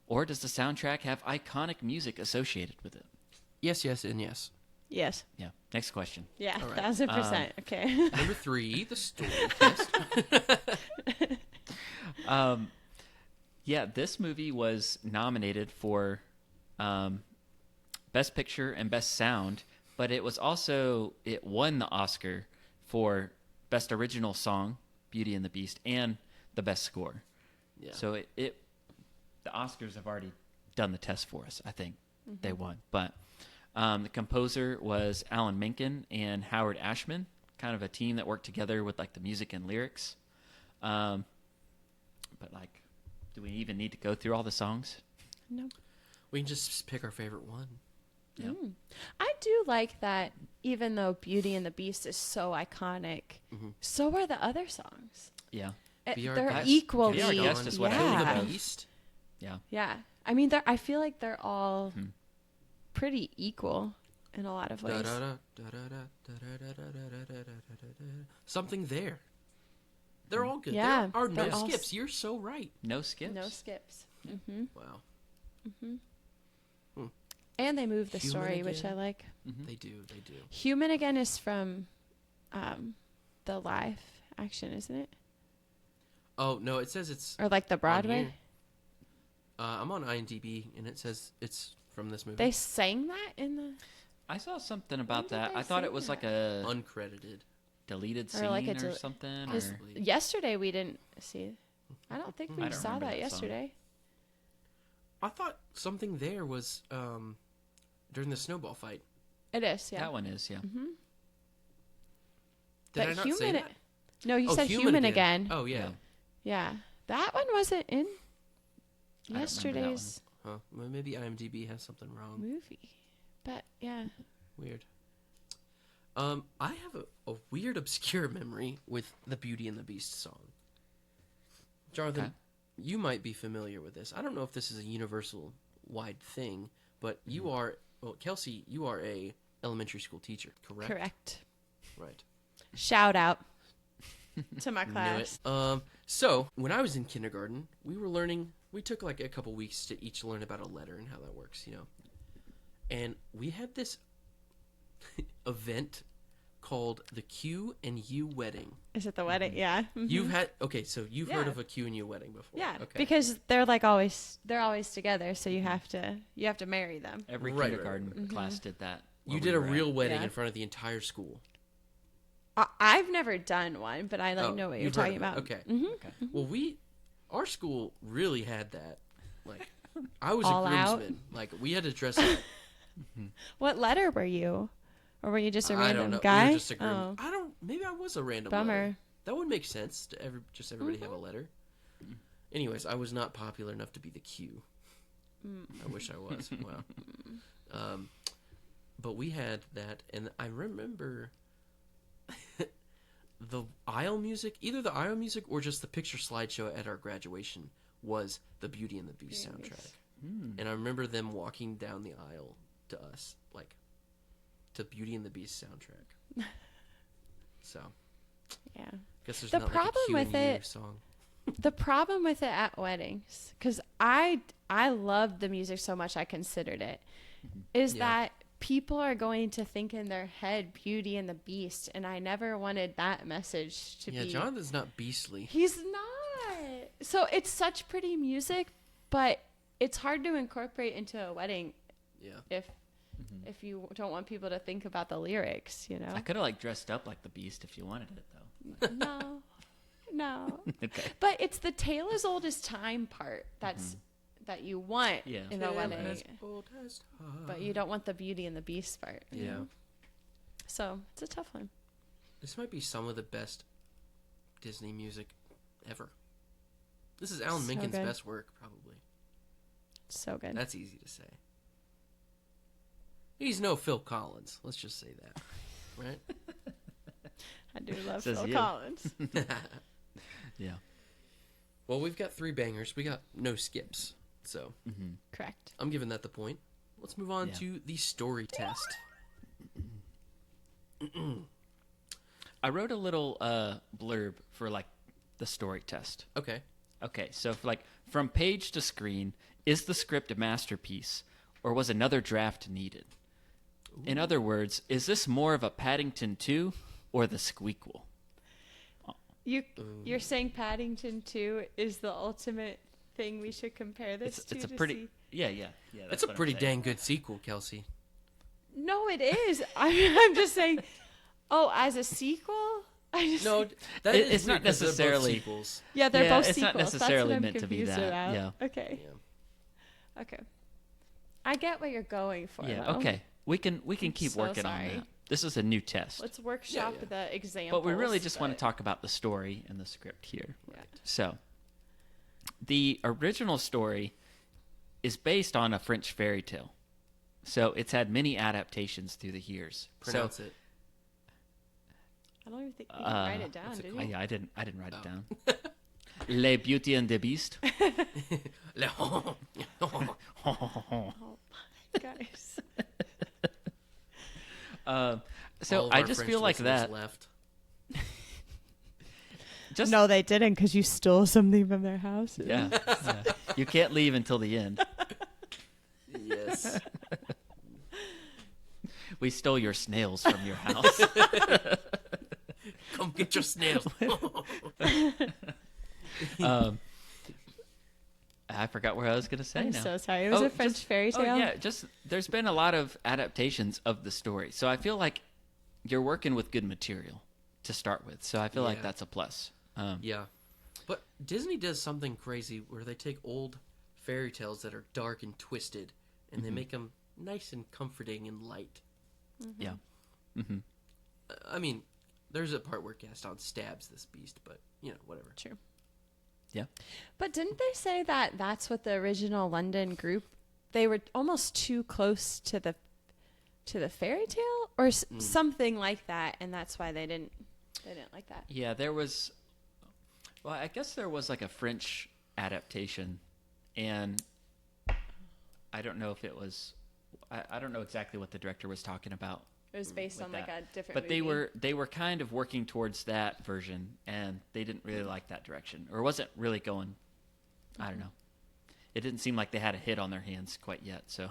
Or does the soundtrack have iconic music associated with it? Yes, yes, and yes. Yes. Yeah. Next question. Yeah. All right. 1000%. Okay. Number 3, the story test. Yeah, this movie was nominated for Best Picture and Best Sound, but it won the Oscar for Best Original Song, Beauty and the Beast, and the Best Score. Yeah. So the Oscars have already done the test for us. I think they won. But the composer was Alan Menken and Howard Ashman, kind of a team that worked together with like the music and lyrics. But like, do we even need to go through all the songs? No. We can just pick our favorite one. Yeah. I do like that even though Beauty and the Beast is so iconic, so are the other songs. Yeah. Be Our They're Guest. equally. Be Our Guest is what I Kill think the about. Beast. Yeah. Yeah. I mean, I feel like they're all pretty equal in a lot of ways. Something There. They're all good. Yeah, There are no they're all skips. You're so right. No skips. No skips. Mm-hmm. Wow. And they move the Human story, which I Again. like. They do. Human Again is from the live action, isn't it? Oh, no, it says it's Or like the Broadway? here. I'm on IMDb, and it says it's from this movie. They sang that in the... I saw something about When did that. they I thought say it was like that? a Uncredited. deleted Or scene like a or del- something. Because Or... Possibly. yesterday we didn't see... I don't think we I don't saw remember that that song. yesterday. I thought Something There was during the snowball fight. It is, yeah. That one is, yeah. Mm-hmm. Did I not say that? No, you Oh, said Human Again. Oh, yeah. Yeah. That one wasn't in don't remember that yesterday's Huh. Well, maybe IMDb has something wrong. movie. But, yeah. Weird. I have a weird, obscure memory with the Beauty and the Beast song. Jonathan, Okay. you might be familiar with this. I don't know if this is a universal-wide thing, but you are... Well, Kelsey, you are a elementary school teacher, correct? Correct. Right. Shout out to my Knew class. it. So, when I was in kindergarten, we took like a couple weeks to each learn about a letter and how that works, you know. And we had this event called the Q and U wedding. Is it the wedding? Yeah. Mhm. You've heard Yeah. of a Q and U wedding before. Yeah, Okay. because they're always together, so you have to marry them. Every Right, kindergarten right. class did that. You where did we a were real at. wedding Yeah. in front of the entire school. I've never done one, but I Oh, know what you're you've heard talking of it. about. Okay. hmm Okay. Well, our school really had that. Like, I was All a out? groomsman. Like, we had to dress up. What letter were you, or were you just a I random don't know. guy? We were just a groom. Oh, Maybe I was a random bummer. letter. That would make sense to everybody have a letter. Anyways, I was not popular enough to be the Q. I wish I was. Wow. But we had that, and I remember the aisle music, either the aisle music or just the picture slideshow at our graduation was the Beauty and the Beast Beauty and the soundtrack. Beast. And I remember them walking down the aisle to us, like, to Beauty and the Beast soundtrack. So, Yeah. guess there's The not problem like a Q with and U it- song. The problem with it at weddings, because I loved the music so much I considered it, is Yeah. that people are going to think in their head Beauty and the Beast, and I never wanted that message to Yeah, be. Jonathan's not beastly. He's not. So it's such pretty music, but it's hard to incorporate into a wedding Yeah. if you don't want people to think about the lyrics, you know? I could have like dressed up like the Beast if you wanted it though. No. Okay. But it's the tale as old as time part that you want Yeah. in a wedding. As old as time. But you don't want the Beauty and the Beast part. you Yeah. know? So it's a tough one. This might be some of the best Disney music ever. This is Alan So Menken's good. best work, probably. So good. That's easy to say. He's no Phil Collins. Let's just say that. Right? I do love Says Phil you. Collins. Yeah. Well, we've got 3 bangers. We got no skips. So Correct. I'm giving that the point. Let's move on Yeah. to the story test. I wrote a little blurb for like the story test. Okay. Okay, so like from page to screen, is the script a masterpiece, or was another draft needed? In other words, is this more of a Paddington 2 or the Squeakquel? You're saying Paddington 2 is the ultimate thing we should compare this It's a to pretty see? yeah. That's a what I'm pretty saying. dang good sequel, Kelsey. No, it is. I'm just saying. Oh, as a sequel? No, It's that is not weird 'cause they're both necessarily- sequels. Yeah, they're Yeah, both it's sequels. not necessarily That's what I'm meant to be confused that, about. yeah. Okay. Yeah. Okay. I get what you're going for. Yeah. though. Okay. We can keep so working sorry. on that. This is a new test, Let's workshop Yeah. the examples. but we really just want to talk about the story and the script here. Yeah. So, the original story is based on a French fairy tale. So it's had many adaptations through the years. Pronounce it. I don't even think you can write it down, what's it did So, you? yeah, I didn't write it down. Le Beauty and the Beast. Oh, guys. So All of I our just French feel like listeners that. left. Just No, they didn't because you stole something from their house. yeah, yeah. You can't leave until the end. Yes. We stole your snails from your house. Come get your snails. I forgot where I was going to say I'm now. so sorry. It was a French fairy tale. Oh yeah, just there's been a lot of adaptations of the story, so I feel like you're working with good material to start with. So I feel like Yeah. that's a plus. Yeah. But Disney does something crazy where they take old fairy tales that are dark and twisted and they make them nice and comforting and light. Yeah. I mean, there's a part where Gaston stabs this beast, but, you know, whatever. True. Yeah. But didn't they say that that's what the original London group? They were almost too close to the fairy tale or something like that, and that's why they didn't like that. Yeah, there was. Well, I guess there was like a French adaptation, and I don't know if it was. I don't know exactly what the director was talking about. It was based with on like that. a different. But movie. they were kind of working towards that version, and they didn't really like that direction, or wasn't really going. I don't know. It didn't seem like they had a hit on their hands quite yet. So,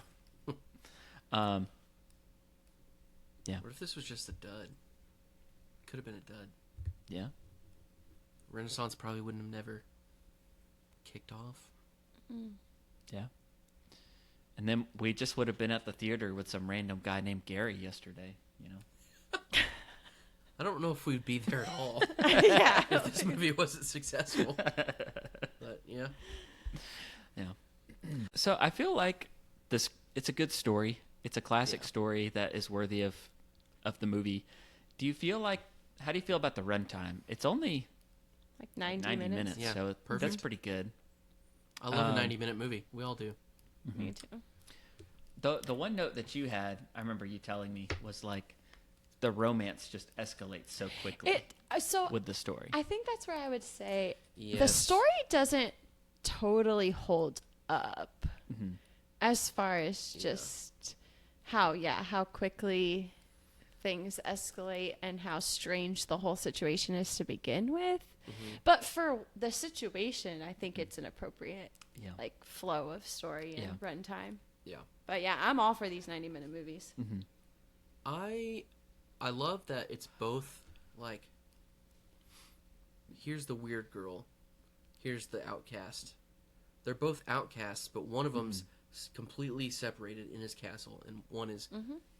yeah. What if this was just a dud? Could have been a dud. Yeah. Renaissance probably wouldn't have never kicked off. Yeah. And then we just would have been at the theater with some random guy named Gary yesterday, you know. I don't know if we'd be there at all Yeah. if this movie wasn't successful. But, yeah. Yeah. So I feel like it's a good story. It's a classic story that is worthy of the movie. Do you feel like how do you feel about the runtime? It's only Like 90 90 minutes, Yeah, so that's perfect. pretty good. I love a 90-minute movie. We all do. Me too. The one note that you had, I remember you telling me, was like the romance just escalates so quickly So with the story. I think that's where I would say the Yes. story doesn't totally hold up as far as just how quickly things escalate and how strange the whole situation is to begin with. But for the situation, I think it's an appropriate Yeah. like flow of story and runtime. Yeah. But yeah, I'm all for these 90-minute movies. I love that it's both like here's the weird girl, here's the outcast. They're both outcasts, but one of them's completely separated in his castle, and one is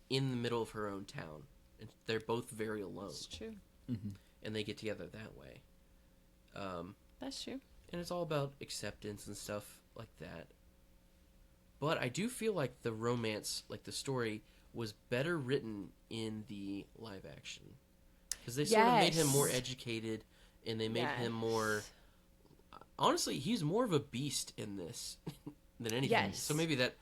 in the middle of her own town, and they're both very alone, That's true. and they get together that way. That's true. And it's all about acceptance and stuff like that. But I do feel like the romance, like the story, was better written in the live action. Because they sort of made him Yes. more educated, and they made him more... Honestly, he's more of a beast in this than anything. Yes. So maybe that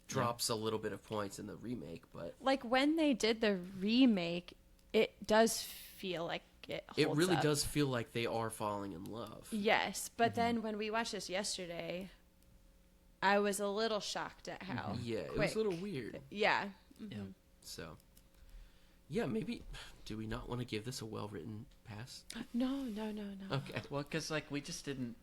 drops a little bit of points in the remake, but... Like, when they did the remake, it does feel like it holds It really up. does feel like they are falling in love. Yes, but then when we watched this yesterday, I was a little shocked at how Yeah, it was quick. a little weird. Yeah. Yeah. So, yeah, maybe... Do we not want to give this a well-written pass? No. Okay. Well, because like we just didn't.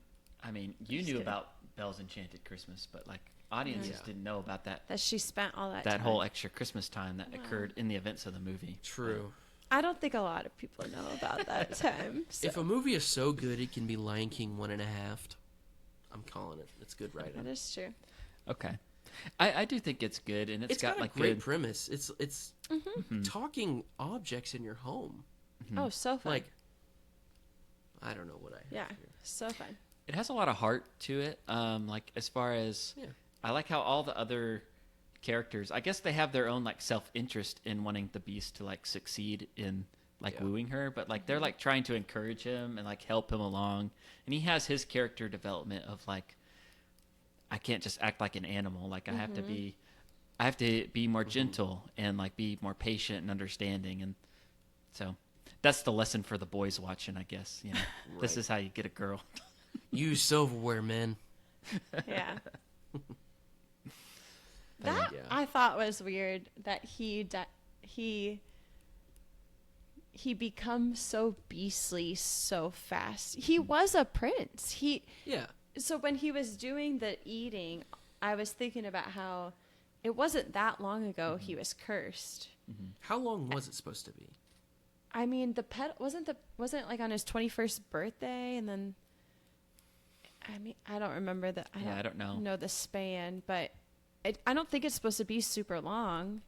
I mean, you Just knew kidding. about Belle's Enchanted Christmas, but like audiences Yeah. didn't know about that That she spent all that that time. whole extra Christmas time that Wow. occurred in the events of the movie. True. I don't think a lot of people know about that time. So. If a movie is so good it can be Lion King 1.5, I'm calling it. It's good writing. That is true. Okay, I do think it's good, and It's got like a great good. premise. It's talking objects in your home. Oh, so fun. Like, I don't know what I have yeah, here. so fun. It has a lot of heart to it. Like as far as Yeah. I like how all the other characters, I guess they have their own like self-interest in wanting the Beast to like succeed in like Yeah. wooing her, but like they're like trying to encourage him and like help him along, and he has his character development of like, I can't just act like an animal. Like I have to be more gentle and like be more patient and understanding, and so that's the lesson for the boys watching, I guess. You know, this Right. is how you get a girl. Use silverware, men. Yeah. But, That yeah. I thought was weird that he becomes so beastly so fast. He was a prince. Yeah. So when he was doing the eating, I was thinking about how it wasn't that long ago he was cursed. How long was it supposed to be? I mean, the pet wasn't it like on his 21st birthday, and then I mean, I don't remember the I don't know. the span, but I don't think it's supposed to be super long.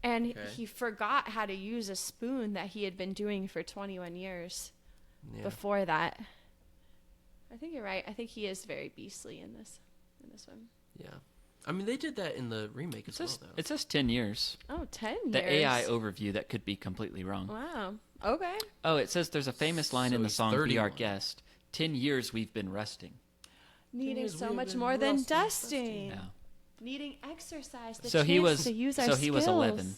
And Okay. he forgot how to use a spoon that he had been doing for 21 years Yeah. before that. I think you're right. I think he is very beastly in this one. Yeah. I mean, they did that in the remake as well, though. It says 10 years. Oh, 10 The years. AI overview that could be completely wrong. Wow. Okay. Oh, it says there's a famous line So in the he's song "Be Our 31. Guest." 10 years we've been resting. Needing years so we've much been more than rusting, dusting. Yeah. Needing exercise. The So chance he was- to use our so he was skills. 11.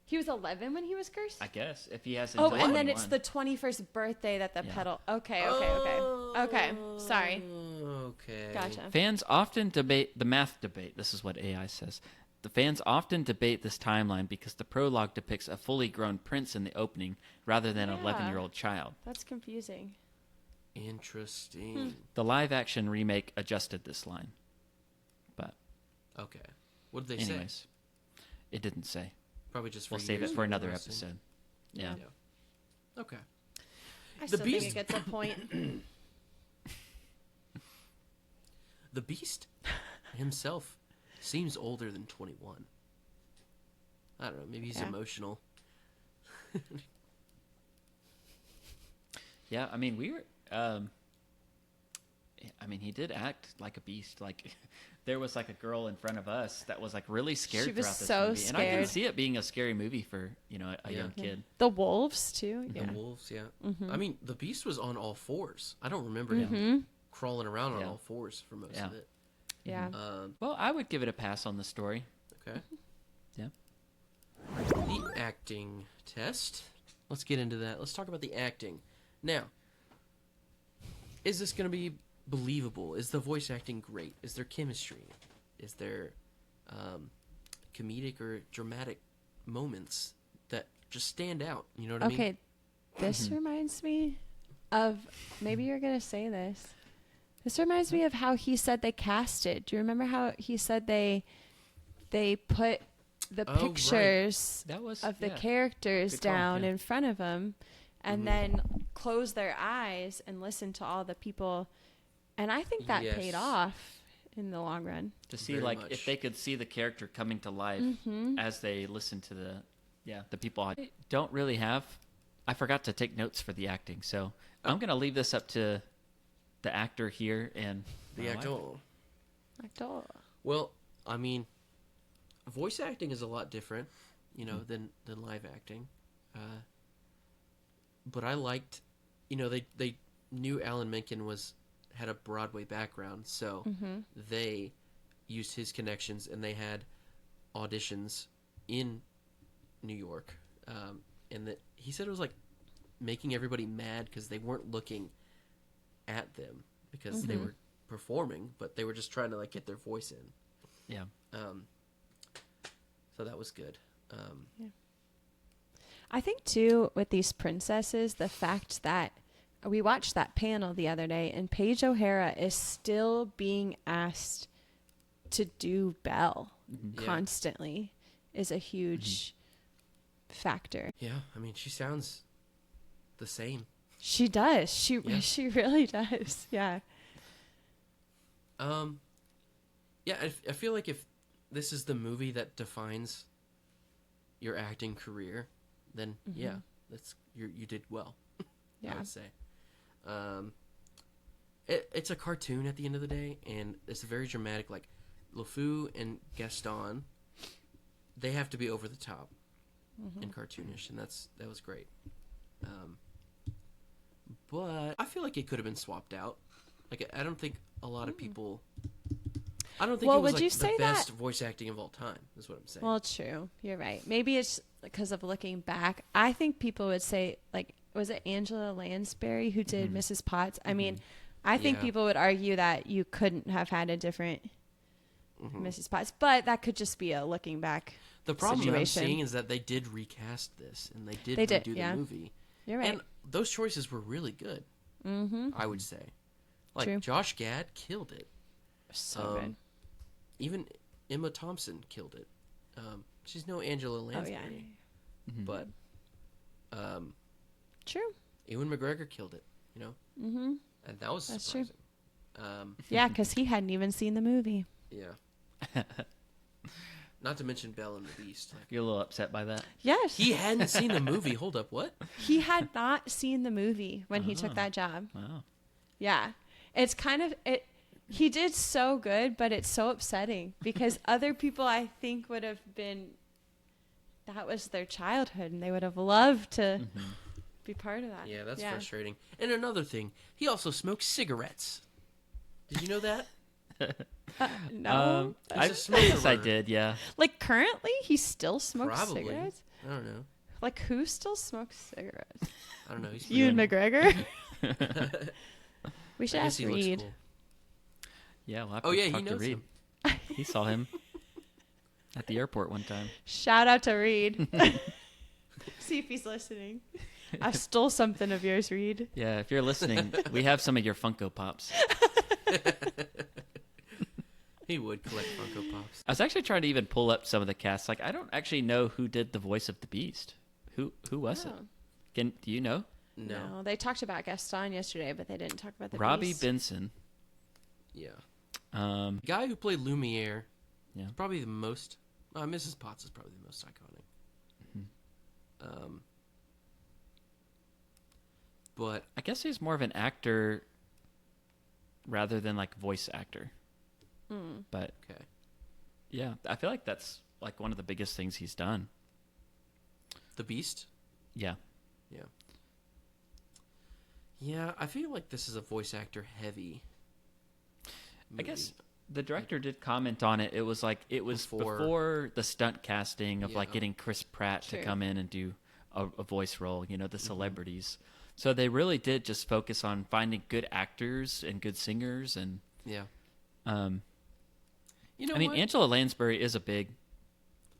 He was 11 when he was cursed? I guess if he has. Oh, until and then it's 21. the 21st birthday that the Yeah. pedal. Okay. Oh. Okay. Sorry. Okay. Gotcha. Fans often debate the math debate. This is what AI says. The fans often debate this timeline because the prologue depicts a fully grown prince in the opening rather than an Yeah. 11-year-old child. That's confusing. Interesting. The live-action remake adjusted this line, but Okay. What did they anyways, it didn't say. say? Probably just for We'll save years it for we've been another resting. episode. Yeah. Okay. I The still think Beast- it gets a point. The Beast himself seems older than 21. I don't know. Maybe he's Yeah. emotional. Yeah, I mean, we were. I mean, he did act like a beast. Like, there was like a girl in front of us that was like really scared She was throughout this so movie, and I can scared. see it being a scary movie for a Yeah. young kid. The wolves, too. The Yeah. wolves, yeah. Mm-hmm. I mean, the Beast was on all fours. I don't remember him crawling around on Yeah. all fours for most Yeah. of it. Yeah. Well, I would give it a pass on the story. Okay. Yeah. The acting test. Let's get into that. Let's talk about the acting. Now, is this going to be believable? Is the voice acting great? Is there chemistry? Is there comedic or dramatic moments that just stand out? You know what I mean? Okay. This reminds me of, maybe you're going to say this. This reminds me of how he said they cast it. Do you remember how he said they put the Oh, right. pictures That was of the yeah. characters Good call, down yeah. in front of him and then close their eyes and listen to all the people? And I think that paid Yes. off in the long run. to see Very like much. if they could see the character coming to life as they listen to the people. I don't really have. I forgot to take notes for the acting, so I'm gonna leave this up to the actor here and The my actor. wife. Actor. Well, I mean, voice acting is a lot different, you know, than live acting. but I liked, they knew Alan Menken had a Broadway background, so they used his connections, and they had auditions in New York, and that he said it was like making everybody mad because they weren't looking at them because they were performing, but they were just trying to like get their voice in. Yeah. So that was good. I think too with these princesses, the fact that we watched that panel the other day, and Paige O'Hara is still being asked to do Belle constantly is a huge factor. Yeah, I mean, she sounds the same. She does. She really does. Yeah. Yeah, I feel like if this is the movie that defines your acting career, then that's you did well. Yeah. I would say. It's a cartoon at the end of the day, and it's very dramatic. Like LeFou and Gaston, they have to be over the top and cartoonish, and that was great. But I feel like it could have been swapped out. Like I don't think a lot of people. I don't think it was would you like say the best that? voice acting of all time. Is what I'm saying. Well, true. You're right. Maybe it's because of looking back. I think people would say, like, was it Angela Lansbury who did Mrs. Potts? I mean, I think people would argue that you couldn't have had a different Mrs. Potts, but that could just be a looking back The problem situation. I'm seeing is that they did recast this, and they did redo the movie. You're right. And those choices were really good, I would say. Like, True. Josh Gad killed it. So good. Even Emma Thompson killed it. She's no Angela Lansbury. But True. Ewan McGregor killed it, And that was That's surprising. Yeah, because he hadn't even seen the movie. Yeah. Not to mention Belle and the Beast. Like, You're a little upset by that. Yes. he hadn't seen the movie. Hold up, what? He had not seen the movie when he took that job. Wow. Yeah. It's kind of it. He did so good, but it's so upsetting because other people I think would have been, that was their childhood and they would have loved to be part of that. Yeah, that's frustrating. And another thing, he also smokes cigarettes. Did you know that? No. He's a Yes, smoker. I did. Yeah. Like currently he still smokes Probably. cigarettes? I don't know. Like who still smokes cigarettes? I don't know. He's You and McGregor? We I should guess ask he looks Reed. cool. Yeah. We'll have Oh to yeah, he talk to knows Reed. him. He saw him at the airport one time. Shout out to Reed. See if he's listening. I stole something of yours, Reed. Yeah, if you're listening, we have some of your Funko Pops. He would collect Funko Pops. I was actually trying to even pull up some of the cast. Like, I don't actually know who did the voice of the Beast. Who was it? Do you know? No. They talked about Gaston yesterday, but they didn't talk about the Robbie Beast. Benson. Yeah. Um, Guy who played Lumiere. Yeah. Probably the most. Mrs. Potts is probably the most iconic. But I guess he's more of an actor rather than like voice actor. But okay. yeah, I feel like that's like one of the biggest things he's done. The Beast. Yeah. Yeah. Yeah, I feel like this is a voice actor heavy movie. I guess the director did comment on it. It was like it was before the stunt casting of like getting Chris Pratt to come in and do a voice role, the celebrities. So they really did just focus on finding good actors and good singers and You know I mean, what? Angela Lansbury is a bigger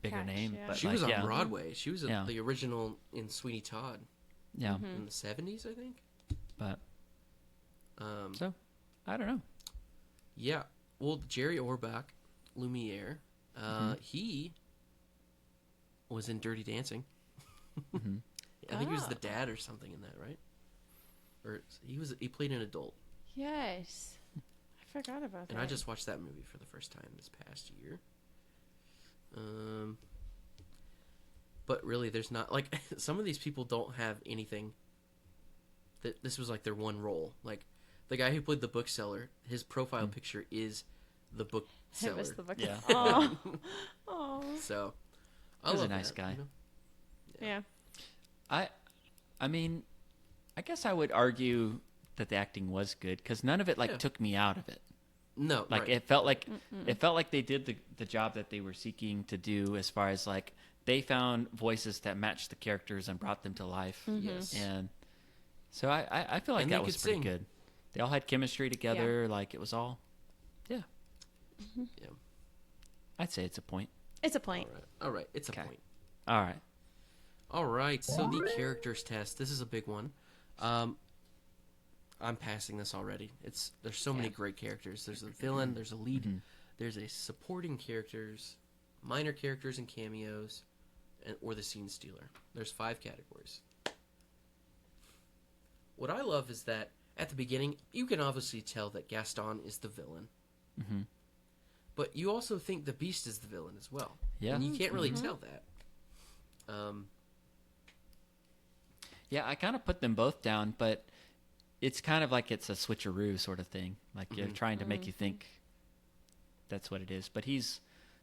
Catch, name, yeah. but She like, was on yeah, Broadway. She was Yeah. the original in Sweeney Todd yeah. in the 70s, I think. But so I don't know. Yeah. Well, Jerry Orbach, Lumiere, he was in Dirty Dancing. I think he was the dad or something in that, right? Or he played an adult. Yes. I forgot about that. And I just watched that movie for the first time this past year. But really, there's not like some of these people don't have anything. That this was like their one role. Like the guy who played the bookseller, his profile picture is the bookseller. It was the book. Yeah. Oh. Oh. So I He was a love nice that, guy. Yeah. I mean, I guess I would argue that the acting was good because none of it Yeah. took me out of it. No, Like right. it felt like they did the job that they were seeking to do as far as like they found voices that matched the characters and brought them to life. Yes. And so I feel like And that they was could pretty sing. good. They all had chemistry together. Like it was all, yeah. Yeah. I'd say it's a point. It's a point. All right. It's a Okay. point. All right. All right. So the characters test. This is a big one. I'm passing this already. There's so many great characters. There's a villain. There's a lead. There's a supporting characters, minor characters and cameos, or the scene stealer. There's 5 categories. What I love is that at the beginning, you can obviously tell that Gaston is the villain. Mm-hmm. But you also think the Beast is the villain as well. Yeah. And you can't really tell that. Yeah, I kind of put them both down, but it's kind of like it's a switcheroo sort of thing. Like you're trying to make you think that's what it is. But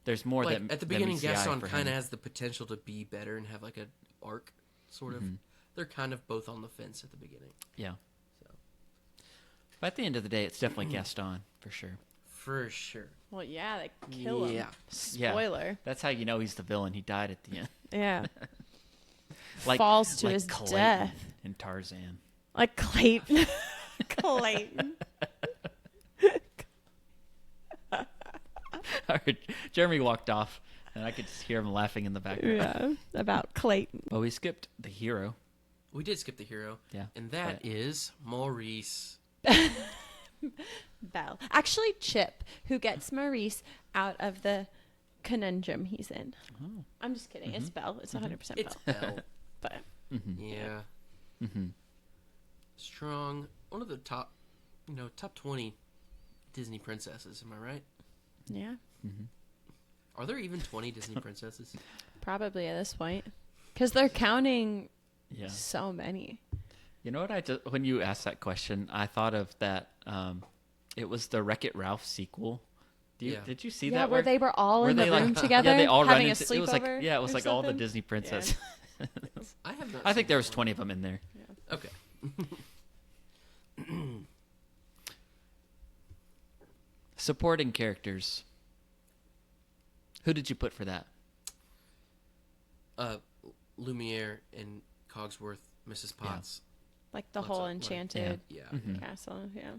there's more like that at the than beginning, meets the eye Gaston for kind him. of has the potential to be better and have like an arc, sort of. They're kind of both on the fence at the beginning. Yeah. So But at the end of the day, it's definitely Gaston for sure. for sure. Well, yeah, they kill him. Yeah. Yeah. Spoiler. That's how you know he's the villain. He died at the end. Yeah. Like Falls to like his Clayton death. in Tarzan. Like Clayton. Clayton. Jeremy walked off, and I could just hear him laughing in the background. Yeah. About Clayton. But we skipped the hero. We did skip the hero. Yeah. And that is Maurice. Belle. Actually, Chip, who gets Maurice out of the conundrum he's in. Oh. I'm just kidding. It's Belle. It's 100% It's Belle. Belle. But Yeah. Strong. One of the top 20 Disney princesses. Am I right? yeah, Are there even 20 Disney princesses? probably at this point. Because they're counting Yeah. so many. You know what? When you asked that question, I thought of that. It was the Wreck-It Ralph sequel. Yeah. Did you see Yeah, that? where they were all where in the they, room like, together Yeah, they all run having a into. sleepover. It was like it was or like all the something? Disney princesses. I have not. I think seen there was that 20 of them in there. one. Okay. Supporting characters. Who did you put for that? Lumiere and Cogsworth, Mrs. Potts. Like the Lots whole of, like, enchanted Yeah. castle. Yeah.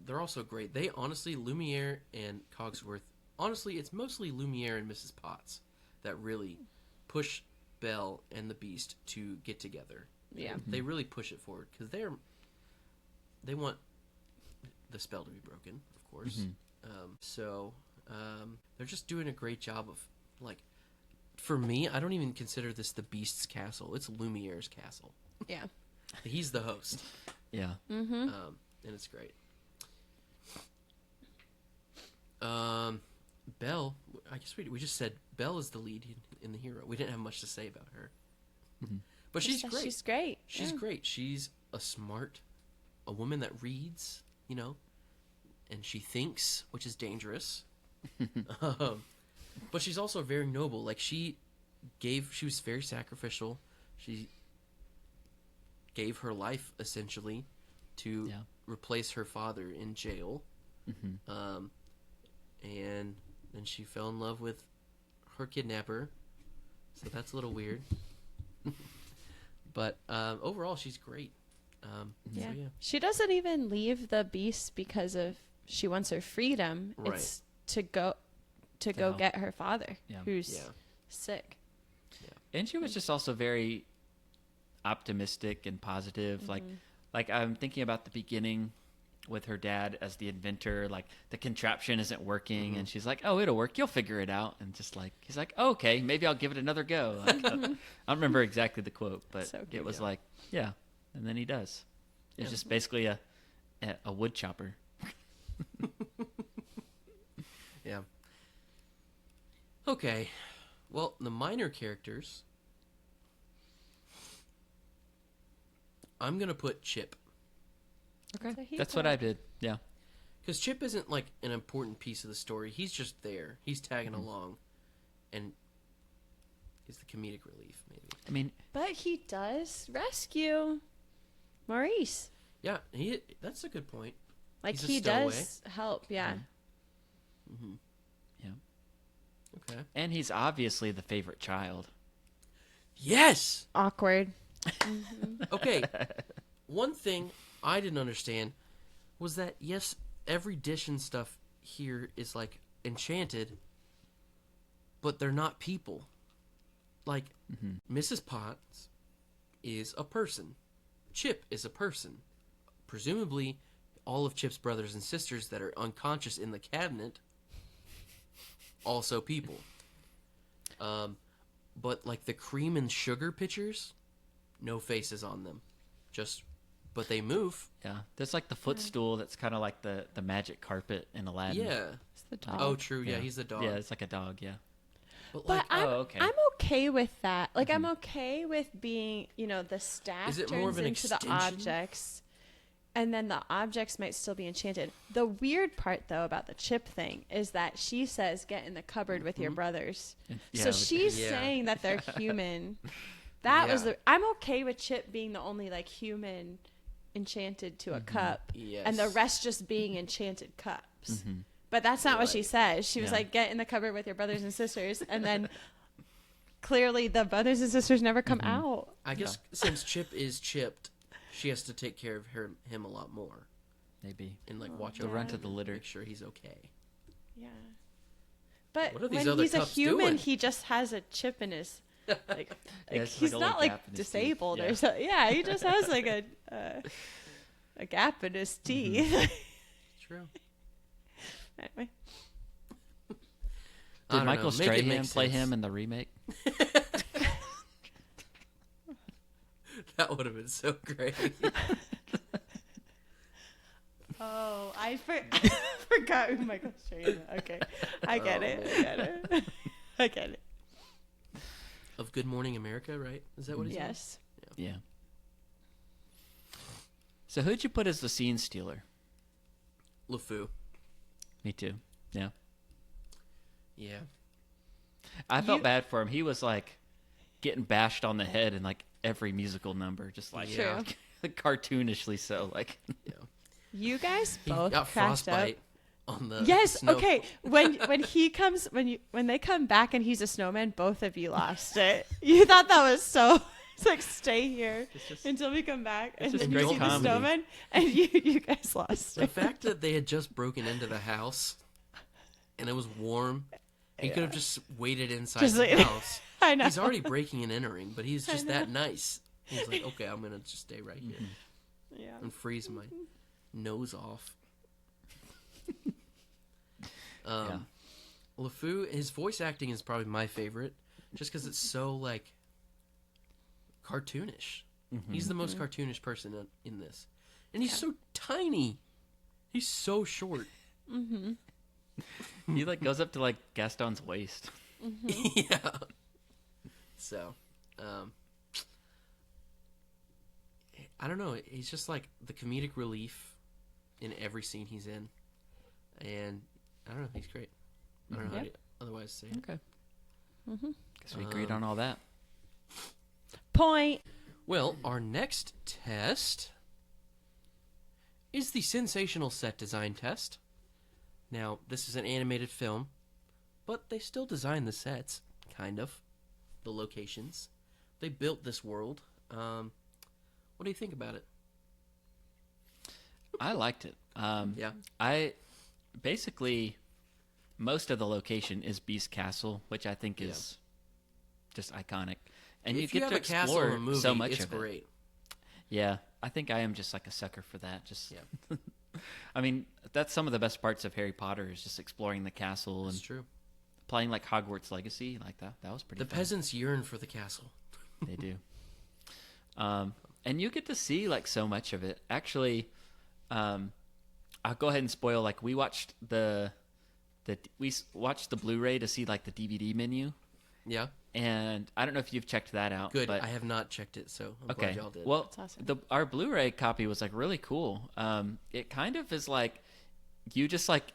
They're also great. They honestly, Lumiere and Cogsworth. Honestly, it's mostly Lumiere and Mrs. Potts that really push Belle and the Beast to get together. Yeah. They really push it forward because they want the spell to be broken, of course. They're just doing a great job of, like, for me, I don't even consider this the Beast's castle. It's Lumiere's castle. Yeah. He's the host, Yeah. and it's great. Belle, I guess we just said Belle is the lead in the hero. We didn't have much to say about her, but she's great. She's great. She's Yeah. great. She's a woman that reads, and she thinks, which is dangerous. But she's also very noble. Like she was very sacrificial. She gave her life essentially to replace her father in jail. And then she fell in love with her kidnapper. So that's a little weird. But overall, she's great. Yeah. So, yeah. She doesn't even leave the Beast because of she wants her freedom. Right. It's to go help. get her father Yeah. who's Yeah. sick. And she was just also very optimistic and positive. Like I'm thinking about the beginning with her dad as the inventor. Like the contraption isn't working, and she's like, "Oh, it'll work. You'll figure it out." And just like he's like, oh, "Okay, maybe I'll give it another go." Like, I don't remember exactly the quote, but So it cute. was like, "Yeah," and then he does. It's just basically a wood chopper. Yeah. Okay. Well, the minor characters. I'm going to put Chip. So he That's what put- I did. Yeah. Because Chip isn't like an important piece of the story. He's just there. He's tagging along. And He's the comedic relief, maybe. I mean, But he does rescue Maurice. Yeah, that's a good point. Like, He's a he stowaway. does help, yeah. Mm-hmm. yeah. Okay. And he's obviously the favorite child. Yes! Awkward. Okay. One thing I didn't understand was that, yes, every dish and stuff here is, like, enchanted, but they're not people. Like, Mrs. Potts is a person. Chip is a person. Presumably, all of Chip's brothers and sisters that are unconscious in the cabinet, also people. But, like, the cream and sugar pitchers, no faces on them. But they move. Yeah. There's like the footstool that's kind of like the magic carpet in Aladdin. Yeah. It's the dog. Oh, true. Yeah, he's the dog. Yeah, it's like a dog, yeah. But, But like, okay. I'm okay with that. Like, I'm okay with being, the staff Is it turns more of an into the extension? objects, and then the objects might still be enchanted. The weird part, though, about the Chip thing is that she says, "Get in the cupboard with your brothers." Yeah, So she's Yeah. saying that they're human. That was Yeah. I'm okay with Chip being the only, like, human enchanted to a cup, Yes. and the rest just being enchanted cups. But that's not what she Right. says. She was Yeah. like, "Get in the cupboard with your brothers and sisters," and then clearly the brothers and sisters never come out. I guess since Chip is chipped, she has to take care of him a lot more Maybe. and, like, watch The over runt him of the and litter. make sure he's okay. Yeah. But What are these when other he's a cups human, doing? he just has a chip in his like it's he's like a not little gap like in his teeth. disabled Yeah. or something. Yeah, he just has like a gap in his teeth. True. Anyway. I Did don't Michael know. Make it Strahan make play sense. him in the remake? That would have been so great. Oh, I forgot who Michael Strahan is. Okay. I get it. I get it. I get it. Of Good Morning America, right? Is that what he's Yes. Yeah. So who'd you put as the scene stealer? on? LeFou. Me too. Yeah. Yeah. I felt You- bad for him. He was like getting bashed on the head in like every musical number, just like True. cartoonishly so. Like, You guys He both got cracked up. frostbite on the Yes. snow. Okay. When he comes, when they come back and he's a snowman, both of you lost it. You thought that was so. It's like, stay here until we come back, and just then you great see the comedy. snowman, and you guys lost The it. fact that they had just broken into the house and it was warm, he could have just waited inside Just the wait. house. I know. He's already breaking and entering, but he's just that nice. He's like, okay, I'm going to just stay right here Yeah. and freeze my nose off. LeFou, his voice acting is probably my favorite, just because it's so, like, cartoonish. He's the most cartoonish person in this. And he's so tiny. He's so short. he like goes up to like Gaston's waist. Yeah. So, I don't know. He's just like the comedic relief in every scene he's in. And I don't know. He's great. I don't know how to otherwise say it. Okay. Guess we agreed on all that. Point. Well, our next test is the sensational set design test. Now, this is an animated film, but they still designed the sets, kind of. The locations. They built this world. What do you think about it? I liked it. Yeah. I basically most of the location is Beast Castle, which I think is just iconic. And If you you get have to a castle in explore a movie, so much it's of it. great. Yeah, I think I am just like a sucker for that. Just Yeah. I mean, that's some of the best parts of Harry Potter is just exploring the castle That's and true. playing like Hogwarts Legacy like that. That was pretty The fun. peasants yearn for the castle. They do. And you get to see like so much of it. Actually, I'll go ahead and spoil. Like we watched the Blu-ray to see like the DVD menu, Yeah. and I don't know if you've checked that out. Good. But I have not checked it, so I'm okay. glad y'all did. Well, That's awesome. our Blu-ray copy was like really cool. It kind of is like you just like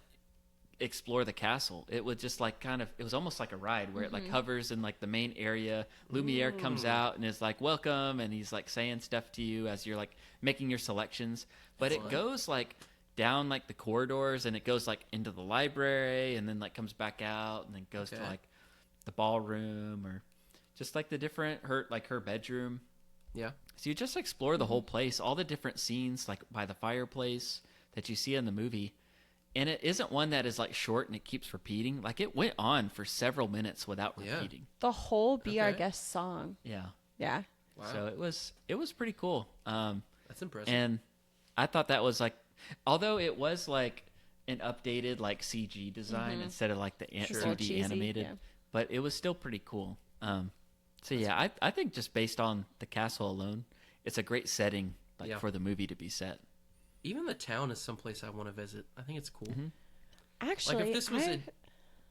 explore the castle. It would just like it was almost like a ride where it like hovers in like the main area. Lumiere comes out and is like, welcome, and he's like saying stuff to you as you're like making your selections. But it goes like down like the corridors, and it goes like into the library, and then like comes back out, and then goes to like the ballroom, or just like the different her bedroom. Yeah. So you just explore the whole place, all the different scenes like by the fireplace that you see in the movie. And it isn't one that is like short and it keeps repeating. Like it went on for several minutes without repeating. The whole Be Our Guest song. Yeah. Yeah. Wow. So it was pretty cool. That's impressive. And I thought that was like, although it was like an updated like CG design instead of like the 2D cheesy, animated, but it was still pretty cool. So yeah, I think just based on the castle alone, it's a great setting for the movie to be set. Even the town is someplace I want to visit. I think it's cool. Actually, like if this was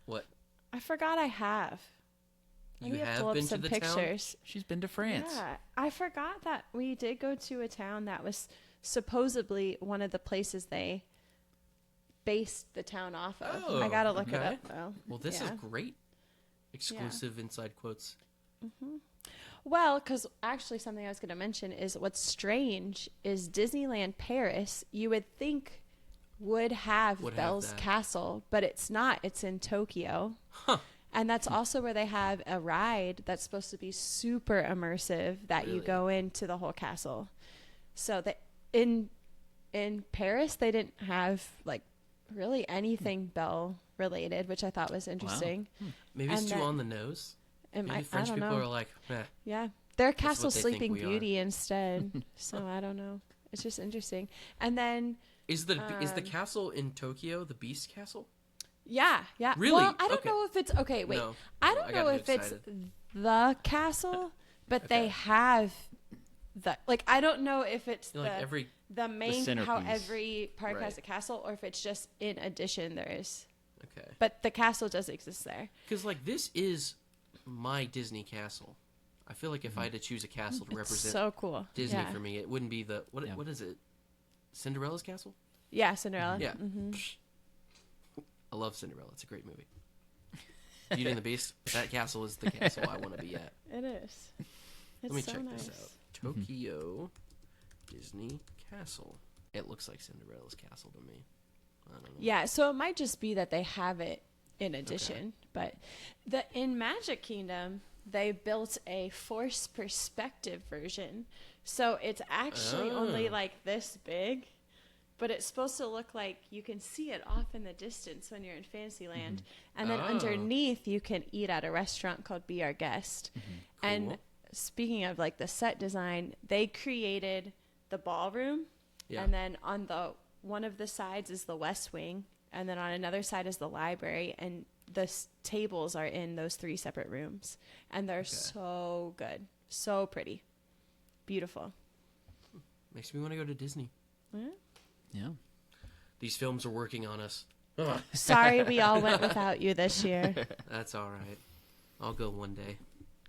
what? I forgot I have. You have been to the town? She's been to France. Yeah, I forgot that we did go to a town that was supposedly one of the places they based the town off of. I gotta look it up though. Well, this is great. Exclusive inside quotes. Well, because actually something I was going to mention is what's strange is Disneyland Paris, you would think would have Belle's Castle, but it's not. It's in Tokyo. Huh. And that's also where they have a ride that's supposed to be super immersive that you go into the whole castle. So that in Paris, they didn't have like really anything Belle related, which I thought was interesting. Wow. Maybe it's too on the nose. Maybe French people are like, yeah, their castle what they Sleeping think we Beauty instead. So I don't know. It's just interesting. And then is the castle in Tokyo the Beast Castle? Yeah. Really? Well, I don't know if it's okay. Wait, No. I don't know if it's the castle, but they have the like. I don't know if it's the main how every park has a castle, or if it's just in addition there is. Okay. But the castle does exist there. Because like this is my Disney castle. I feel like if I had to choose a castle to represent so cool. Disney for me, it wouldn't be the what is it? Cinderella's castle? Yeah, Cinderella. Yeah. I love Cinderella. It's a great movie. Beauty and the Beast. That castle is the castle I want to be at. It is. It's Let me so check nice. this out. Tokyo Disney Castle. It looks like Cinderella's castle to me. I don't know. Yeah, so it might just be that they have it in addition. But in Magic Kingdom, they built a force perspective version. So it's actually only like this big, but it's supposed to look like you can see it off in the distance when you're in Fantasyland. And then underneath, you can eat at a restaurant called Be Our Guest. Cool. And speaking of like the set design, they created the ballroom. Yeah. And then on one of the sides is the West Wing. And then on another side is the library. And the tables are in those 3 separate rooms. And they're so good. So pretty. Beautiful. Makes me want to go to Disney. Yeah. These films are working on us. Sorry we all went without you this year. That's all right. I'll go one day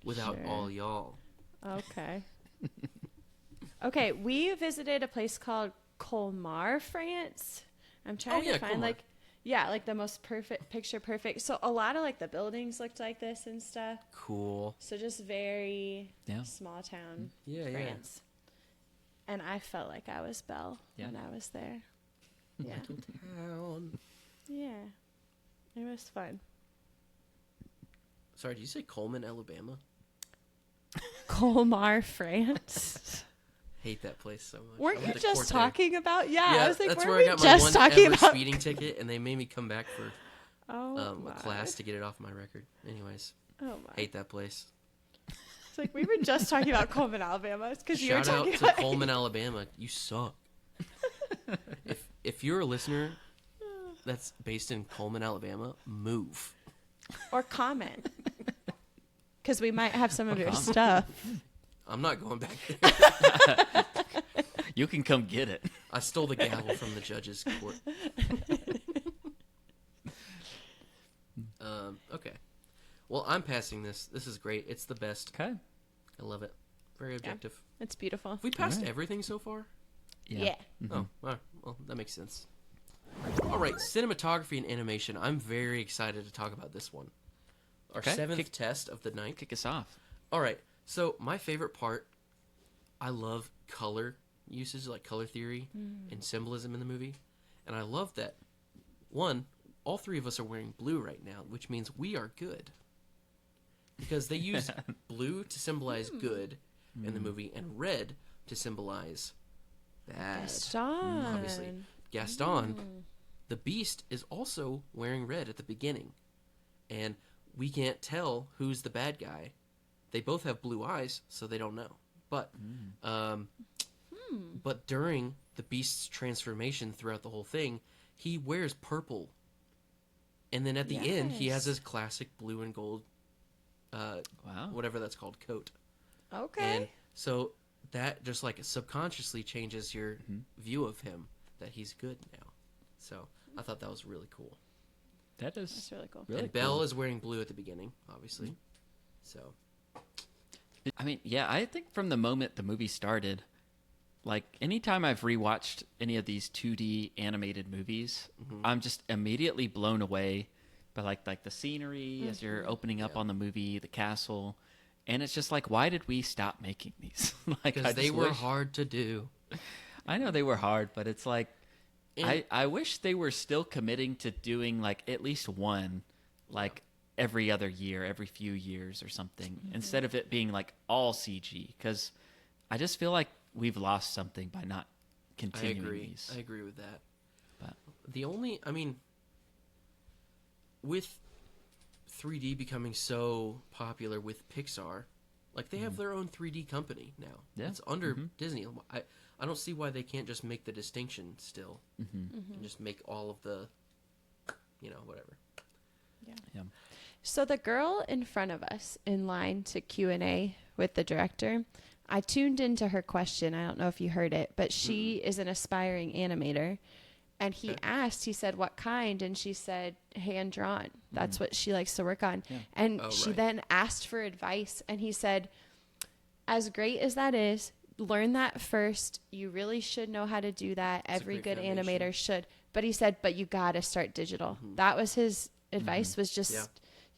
without all y'all. Okay. Okay, we visited a place called Colmar, France. I'm trying to find Colmar. like the most picture perfect. So a lot of like the buildings looked like this and stuff. Cool. So just very small town France. And I felt like I was Belle when I was there. Yeah. Town. Yeah. It was fun. Sorry, did you say Coleman, Alabama? Colmar, France. Hate that place so much. Weren't you just talking about? Yeah, I was like, that's were where I we got just my one talking ever about speeding ticket, and they made me come back for a class to get it off my record. Anyways, hate that place. It's like we were just talking about Coleman, Alabama. It's because you were talking Shout about out to Coleman, Alabama. You suck. if you're a listener that's based in Coleman, Alabama, move or comment because we might have some of your stuff. I'm not going back there. You can come get it. I stole the gavel from the judge's court. Okay. Well, I'm passing this. This is great. It's the best. Okay. I love it. Very objective. Yeah, it's beautiful. Have we passed everything so far? Yeah. Oh, all right. Well, that makes sense. All right, cinematography and animation. I'm very excited to talk about this one. Our Okay, seventh test of the ninth. Kick us off. All right, so my favorite part, I love color usage, like color theory and symbolism in the movie. And I love that, one, all three of us are wearing blue right now, which means we are good. Because they use blue to symbolize good in the movie and red to symbolize bad. Gaston. Obviously. Gaston, the Beast, is also wearing red at the beginning. And we can't tell who's the bad guy. They both have blue eyes, so they don't know. But but during the Beast's transformation throughout the whole thing, he wears purple. And then at the end, he has his classic blue and gold, whatever that's called, coat. Okay. And so that just like subconsciously changes your view of him, that he's good now. So I thought that was really cool. That's really cool. Really And Belle is wearing blue at the beginning, obviously. So I mean, yeah, I think from the moment the movie started, like anytime I've rewatched any of these 2D animated movies, I'm just immediately blown away by like the scenery as you're opening up on the movie, the castle, and it's just like, why did we stop making these? Like, because they were hard to do. I know they were hard, but it's like And- I wish they were still committing to doing like at least one, like every other year, every few years or something, instead of it being like all CG. Because I just feel like we've lost something by not continuing these. I agree with that. But The only, I mean, with 3D becoming so popular with Pixar, like they have their own 3D company now. Yeah. It's under Disney. I don't see why they can't just make the distinction still and just make all of the, whatever. yeah, So the girl in front of us in line to Q&A with the director, I tuned into her question. I don't know if you heard it, but she is an aspiring animator. And he asked, he said, what kind? And she said, hand-drawn. That's what she likes to work on. Yeah. And Oh, she right. then asked for advice. And he said, as great as that is, learn that first. You really should know how to do that. It's a Every great good foundation. animator should. But he said, but you got to start digital. That was his advice, was just, Yeah.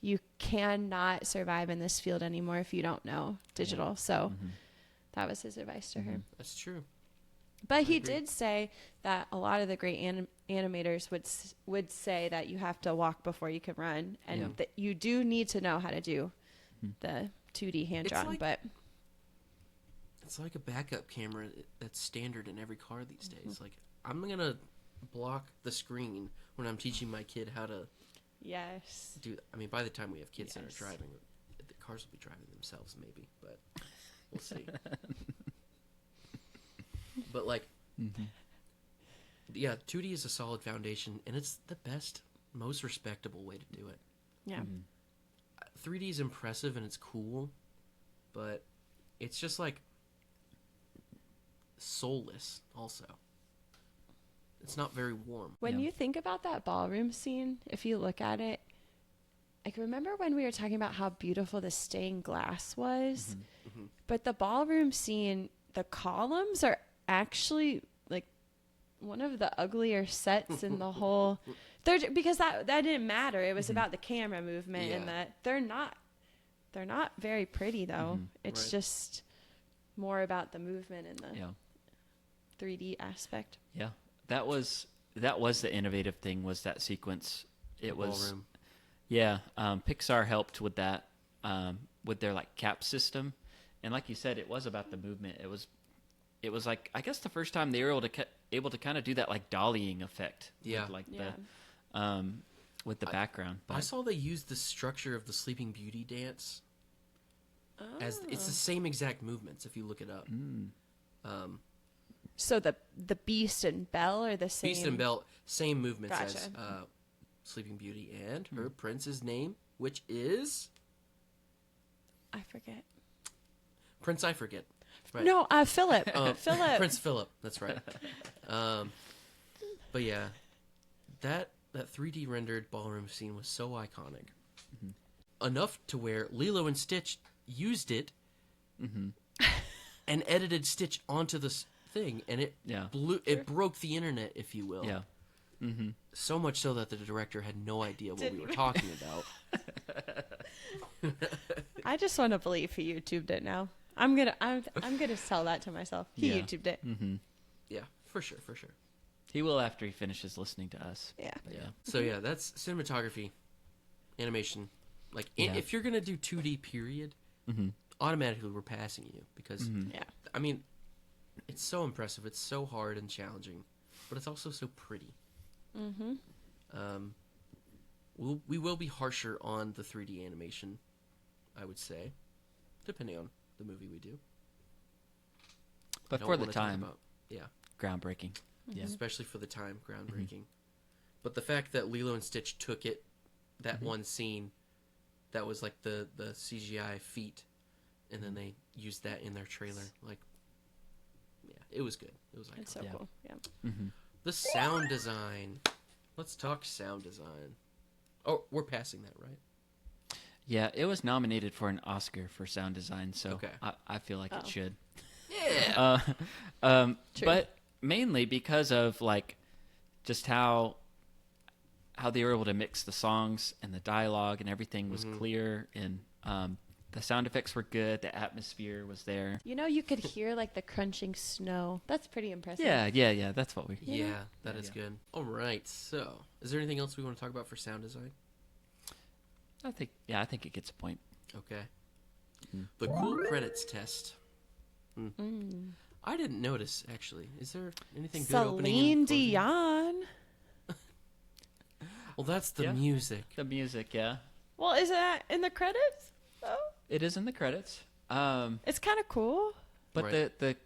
you cannot survive in this field anymore if you don't know digital. So that was his advice to her. That's true. But he agree. did say that a lot of the great animators would say that you have to walk before you can run, and that you do need to know how to do the 2D hand drawn. like- But It's like a backup camera that's standard in every car these days. Like, I'm going to block the screen when I'm teaching my kid how to yes, do. I mean, by the time we have kids that Yes. are driving, the cars will be driving themselves, maybe, but we'll see. But like, yeah, 2D is a solid foundation, and it's the best, most respectable way to do it. yeah, 3D is impressive and it's cool, but it's just like soulless. Also, it's not very warm. When Yeah. you think about that ballroom scene, if you look at it, like remember when we were talking about how beautiful the stained glass was? But the ballroom scene, the columns are actually like one of the uglier sets in the whole. Because that didn't matter. It was about the camera movement, and Yeah. that they're not very pretty though. It's Right. just more about the movement and the yeah. 3D aspect. Yeah, that was the innovative thing, was that sequence. It was Ballroom. Pixar helped with that, with their like cap system, and like you said, it was about the movement. It was like, I guess the first time they were able to kind of do that like dollying effect. Yeah. with, like Yeah. with the background. I But saw they used the structure of the Sleeping Beauty dance as it's the same exact movements if you look it up. So the Beast and Belle are the same. Beast and Belle, same movements as Gotcha. Sleeping Beauty, and her prince's name, which is I forget. Prince. I forget. Right. No, Philip. Philip. Prince Philip. That's right. But yeah, that 3D rendered ballroom scene was so iconic, enough to where Lilo and Stitch used it and edited Stitch onto the thing, and it Yeah. it broke the internet, if you will. yeah, Mm-hmm. So much so that the director had no idea what we were talking about. I just want to believe he YouTubed it now. I'm gonna sell that to myself. He Yeah. YouTubed it. Mm-hmm. Yeah, for sure. He will after he finishes listening to us. Yeah. Yeah. So yeah, that's cinematography, animation. Like, Yeah. if you're gonna do 2D, period, Mm-hmm. automatically we're passing you because Mm-hmm. Yeah. I mean, it's so impressive. It's so hard and challenging, but it's also so pretty. Mm-hmm. We will be harsher on the 3D animation, I would say, depending on the movie we do. But I don't for the wanna talk time, about- yeah, groundbreaking. Yeah. especially for the time, groundbreaking. But the fact that Lilo and Stitch took it, that one scene, that was like the CGI feat, and then they used that in their trailer. Like, yeah, it was good. It was It's iconic. so Yeah. cool. Yeah. Mm-hmm. The sound design. Let's talk sound design. Oh, we're passing that, right? Yeah, it was nominated for an Oscar for sound design, so Okay. I feel like Oh. it should. Yeah. True. But mainly because of like just how they were able to mix the songs and the dialogue and everything was clear, and the sound effects were good. The atmosphere was there. You know, you could hear like the crunching snow. That's pretty impressive. Yeah. That's what we. Yeah, that is Yeah. good. All right. So, is there anything else we want to talk about for sound design? I think it gets a point. Okay. Mm. The cool credits test. Mm. I didn't notice, actually. Is there anything good opening Celine and closing? Dion. Well, that's the Yeah. music. The music, yeah, Well, is that in the credits? Oh, it is in the credits. it's kind of cool. But Right. the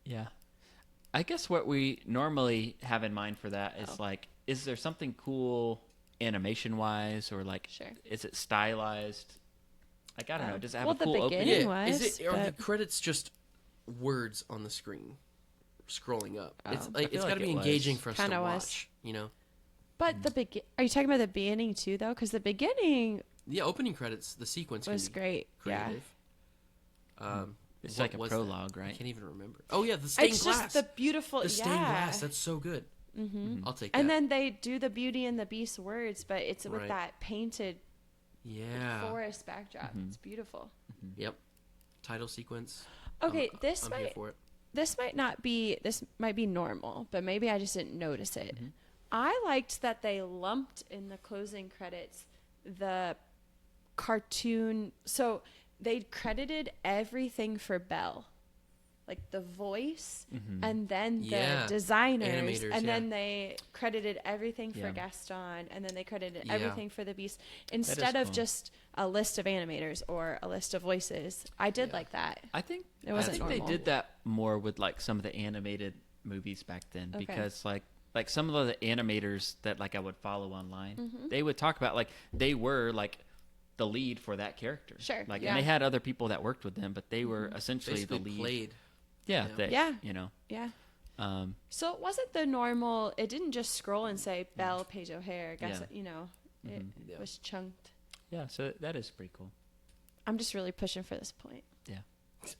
yeah, I guess what we normally have in mind for that is like, is there something cool animation wise, or like, Sure. is it stylized? Like, I don't know. Does it have Well, a the cool beginning opening? Yeah. was, Is it? Are the but- credits just words on the screen, scrolling up? Oh. It's I like feel it's got to like be it was. engaging for us to Kinda watch. was. You know. But are you talking about the beginning too, though? Because the beginning The opening credits, the sequence was can be great. Yeah. creative. It's what like a was that? prologue, I right? can't even remember. Oh yeah, the stained It's glass. just the beautiful. the stained yeah. glass. That's so good. Mm-hmm. I'll take that. And then they do the Beauty and the Beast words, but it's with Right. that painted yeah. forest backdrop. Mhm. It's beautiful. Yep. Title sequence. Okay, I'm this here might for it. this might be normal, but maybe I just didn't notice it. Mm-hmm. I liked that they lumped in the closing credits the cartoon. So they credited everything for Belle, like the voice, and then the Yeah. designers, Animators, and yeah. then they credited everything for Yeah. Gaston, and then they credited Yeah. everything for the Beast instead of cool. just a list of animators or a list of voices. I did Yeah. like that. I think It wasn't I think normal. they did that more with like some of the animated movies back then, Okay. because like some of the animators that like I would follow online, Mm-hmm. they would talk about like they were like the lead for that character. Sure, Like, yeah. and they had other people that worked with them, but they were Mm-hmm. essentially Basically the lead. played. Yeah. Yeah. They, Yeah. You know. Yeah. Um, So it wasn't the normal. It didn't just scroll and say Belle Page O'Hare. Guess Yeah. you know, it Yeah. was chunked. yeah. So that is pretty cool. I'm just really pushing for this point. Yeah.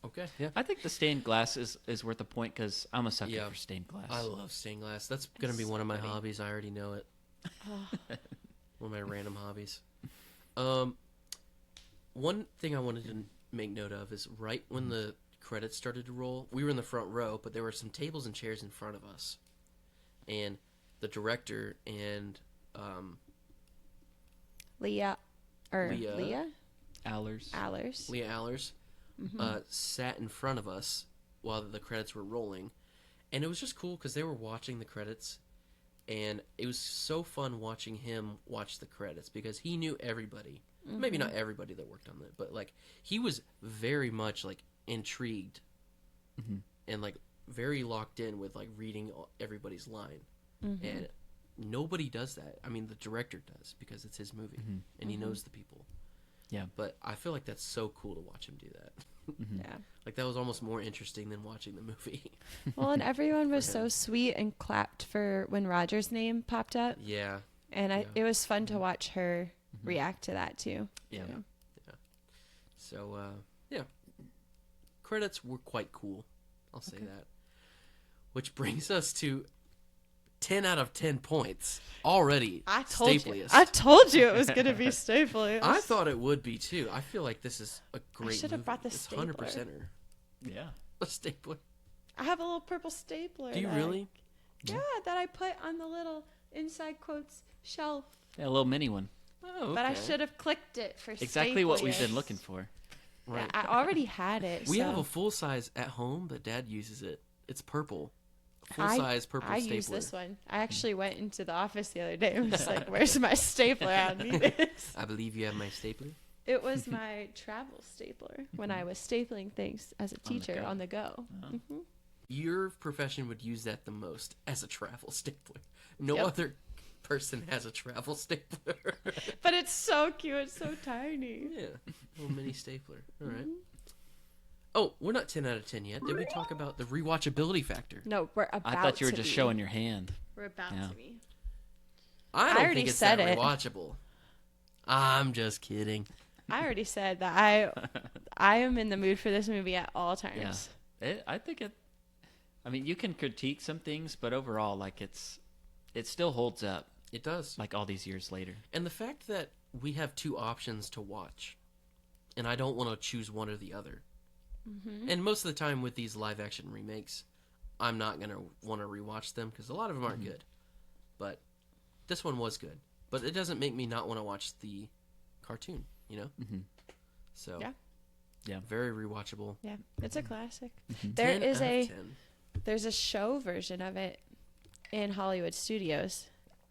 Okay. Yeah. I think the stained glass is worth a point because I'm a sucker Yeah. for stained glass. I love stained glass. That's gonna be It's one so of my pretty. hobbies. I already know it. Oh, One of my random hobbies. One thing I wanted to make note of is right when the credits started to roll, we were in the front row, but there were some tables and chairs in front of us, and the director and Leah Leah? Allers. Allers. Leah Allers sat in front of us while the credits were rolling, and it was just cool because they were watching the credits, and it was so fun watching him watch the credits because he knew everybody. Maybe not everybody that worked on it, but like he was very much like intrigued and like very locked in with like reading everybody's line, and nobody does that. I mean, the director does because it's his movie and he knows the people. Yeah. But I feel like that's so cool to watch him do that. Yeah. Like that was almost more interesting than watching the movie. Well, and everyone was For so him. sweet and clapped for when Roger's name popped up, Yeah. and Yeah. it was fun to watch her react to that too. Yeah. So yeah, credits were quite cool. I'll say that. Which brings us to 10 out of 10 points already. I told you. Stapliest. I told you it was gonna be Stapliest. I thought it would be too. I feel like this is a great should have movie. brought the It's stapler. 100%er. Yeah. A stapler. I have a little purple stapler. Do you that really? Yeah, that I put on the little inside quotes shelf. Yeah, a little mini one. Oh, okay. But I should have clicked it for Exactly what we've Stapliest. been looking for. Right. Yeah, I already had it. We so. have a full size at home, but Dad uses it. It's purple. Full size purple I stapler. use this one. I actually went into the office the other day and was like, "Where's my stapler? I need it." I believe you have my stapler. It was my travel stapler when I was stapling things as a On the teacher go. on the go. Oh. Mhm. Your profession would use that the most as a travel stapler. No Yep. other person has a travel stapler. But it's so cute. It's so tiny. Yeah, little mini stapler. All right. Oh, we're not 10 out of 10 yet. Did we talk about the rewatchability factor? No, we're about. I thought you were to just be. showing your hand. We're about Yeah. to be. I don't already think it's said that it. rewatchable. I'm just kidding. I already said that I am in the mood for this movie at all times. Yeah. I think it. I mean, you can critique some things, but overall, like it still holds up. It does. Like all these years later. And the fact that we have two options to watch, and I don't want to choose one or the other. Mm-hmm. And most of the time with these live action remakes, I'm not going to want to rewatch them because a lot of them aren't good. But this one was good. But it doesn't make me not want to watch the cartoon, you know? Mm-hmm. So, Yeah. Yeah. very rewatchable. Yeah, it's a classic. Mm-hmm. There 10 is out of a 10. there's a show version of it in Hollywood Studios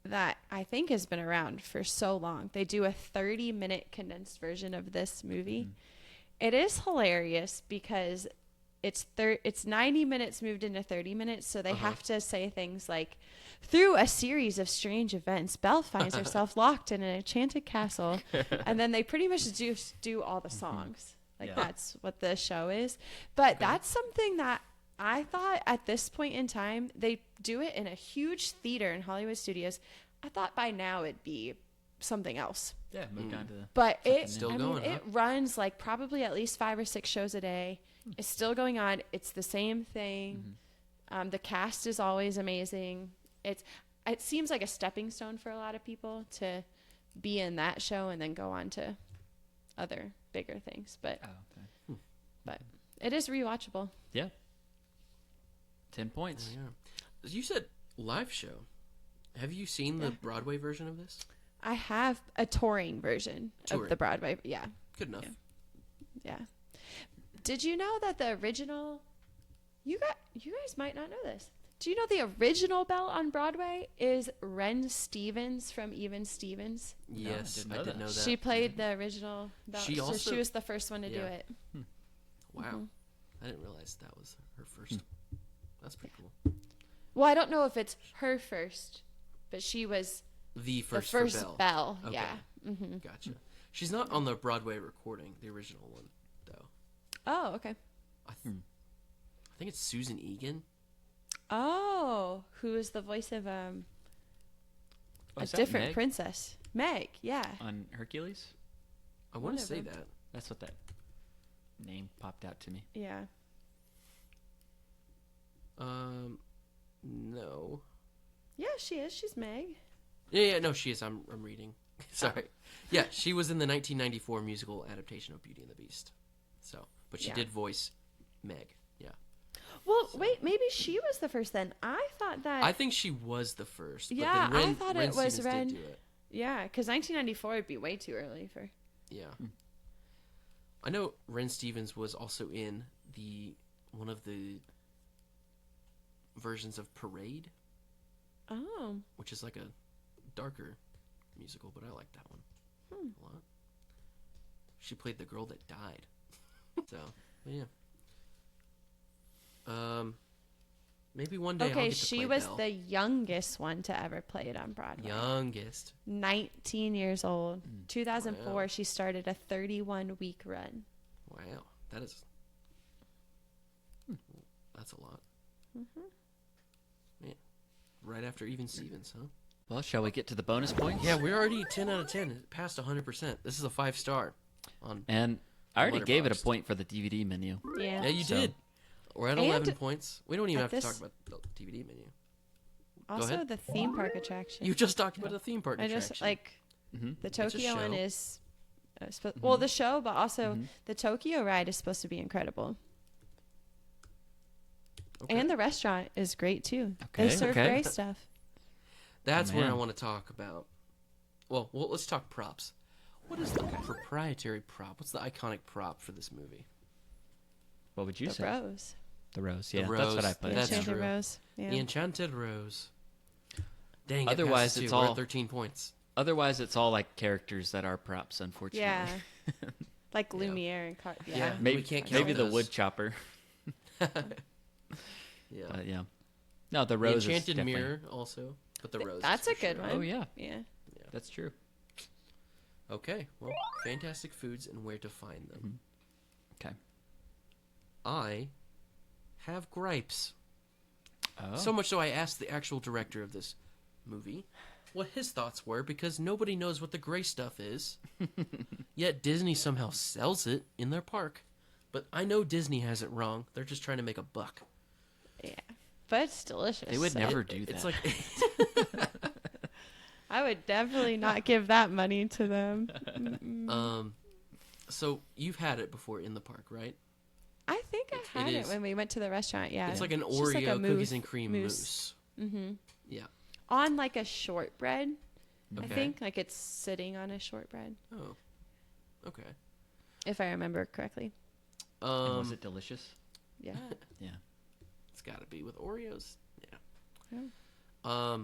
that I think has been around for so long. They do a 30-minute condensed version of this movie. It is hilarious because it's 90 minutes moved into 30 minutes, so they have to say things like, through a series of strange events, Belle finds herself locked in an enchanted castle, and then they pretty much do all the songs. Like, Yeah. that's what the show is. But that's something that I thought at this point in time, they do it in a huge theater in Hollywood Studios. I thought by now it'd be something else. Yeah, moved on to the. But it, Still I going, mean, huh? it runs like probably at least 5 or 6 shows a day. It's still going on. It's the same thing. The cast is always amazing. It seems like a stepping stone for a lot of people to be in that show and then go on to other bigger things. But Oh, okay. but it is rewatchable. Yeah. 10 points. Yeah. You said live show. Have you seen the Broadway version of this? I have a touring version of Touring. the Broadway. Yeah. Good enough. Yeah. Did you know that the original? You guys might not know this. Do you know the original Belle on Broadway is Ren Stevens from Even Stevens? Yes, didn't I know did that. know that. She played the original Belle. She so also- she was the first one to do yeah. it. Wow. I didn't realize that was her first. That's pretty cool. Well, I don't know if it's her first, but she was The first, the first for Belle. Belle. Okay. Yeah. Mm-hmm. Gotcha. She's not on the Broadway recording, the original one, though. Oh, okay. I think it's Susan Egan. Oh, who is the voice of a is that different Meg princess? Meg. Yeah. on Hercules? I want One to of say them. that. That's what that name popped out to me. Yeah. No. Yeah, she is. She's Meg. Yeah, no, she is. I'm reading. Sorry. Yeah, she was in the 1994 musical adaptation of Beauty and the Beast. So, but she Yeah. did voice Meg. Yeah. Well, wait, maybe she was the first then. I thought that. I think she was the first. Yeah, but then I thought it was Stevens Ren. did do it. Yeah, because 1994 would be way too early for. Yeah. I know Ren Stevens was also in one of the versions of Parade, Oh. which is like a darker musical, but I like that one a lot. She played the girl that died. So, but yeah. Maybe one day I'll Okay, get to she play was Belle. the youngest one to ever play it on Broadway. Youngest. 19 years old. 2004, Wow. she started a 31-week run. Wow, that is. That's a lot. Man. Right after Even Stevens, huh? Well, shall we get to the bonus points? Yeah, we're already 10 out of 10. It passed 100%. This is a 5-star. And I already gave it a Letterboxd. point for the DVD menu. Yeah. Yeah, you So- did. We're at And 11 points. We don't even at have to talk this- about the DVD menu. Also, ahead. the theme park attraction. You just talked about a theme park I attraction. just like Mm-hmm. the a Tokyo one show. is well, the show, but also Mhm. the Tokyo ride is supposed to be incredible. Okay. And the restaurant is great too. Okay, They serve okay. great stuff. That's where I Man. want to talk about. Well, let's talk props. What is the proprietary prop? What's the iconic prop for this movie? What would you The say? rose. The rose. The Yeah, that's what I rose. put. The That's enchanted true. rose. Yeah. The Enchanted Rose. Dang, Otherwise, it it's passes too. We're all- at 13 points. Otherwise, it's all like characters that are props, unfortunately. Yeah. Like Yeah. Lumiere and yeah. Yeah. Maybe We can't count maybe the those. wood chopper. Yeah. But yeah. No, the The rose is Enchanted definitely- Mirror also, but the rose. That's is a for good sure. one. Oh yeah, Yeah. that's true. Okay, well, fantastic foods and where to find them. Okay. I have gripes. Oh. So much so I asked the actual director of this movie what his thoughts were because nobody knows what the gray stuff is. Yet Disney somehow sells it in their park. But I know Disney has it wrong. They're just trying to make a buck. Yeah. But it's delicious. They would so never do that. It's like I would definitely not give that money to them. Mm-mm. so you've had it before in the park, right? I think it I had it is. when we went to the restaurant. Yeah. It's like an just like a Oreo cookies mousse- and cream mousse. Mm-hmm. Yeah. On like a shortbread. I Okay. think like it's sitting on a shortbread, Oh. Okay. if I remember correctly. And was it delicious? Yeah. Yeah. It's got to be with Oreos. Yeah. Yeah.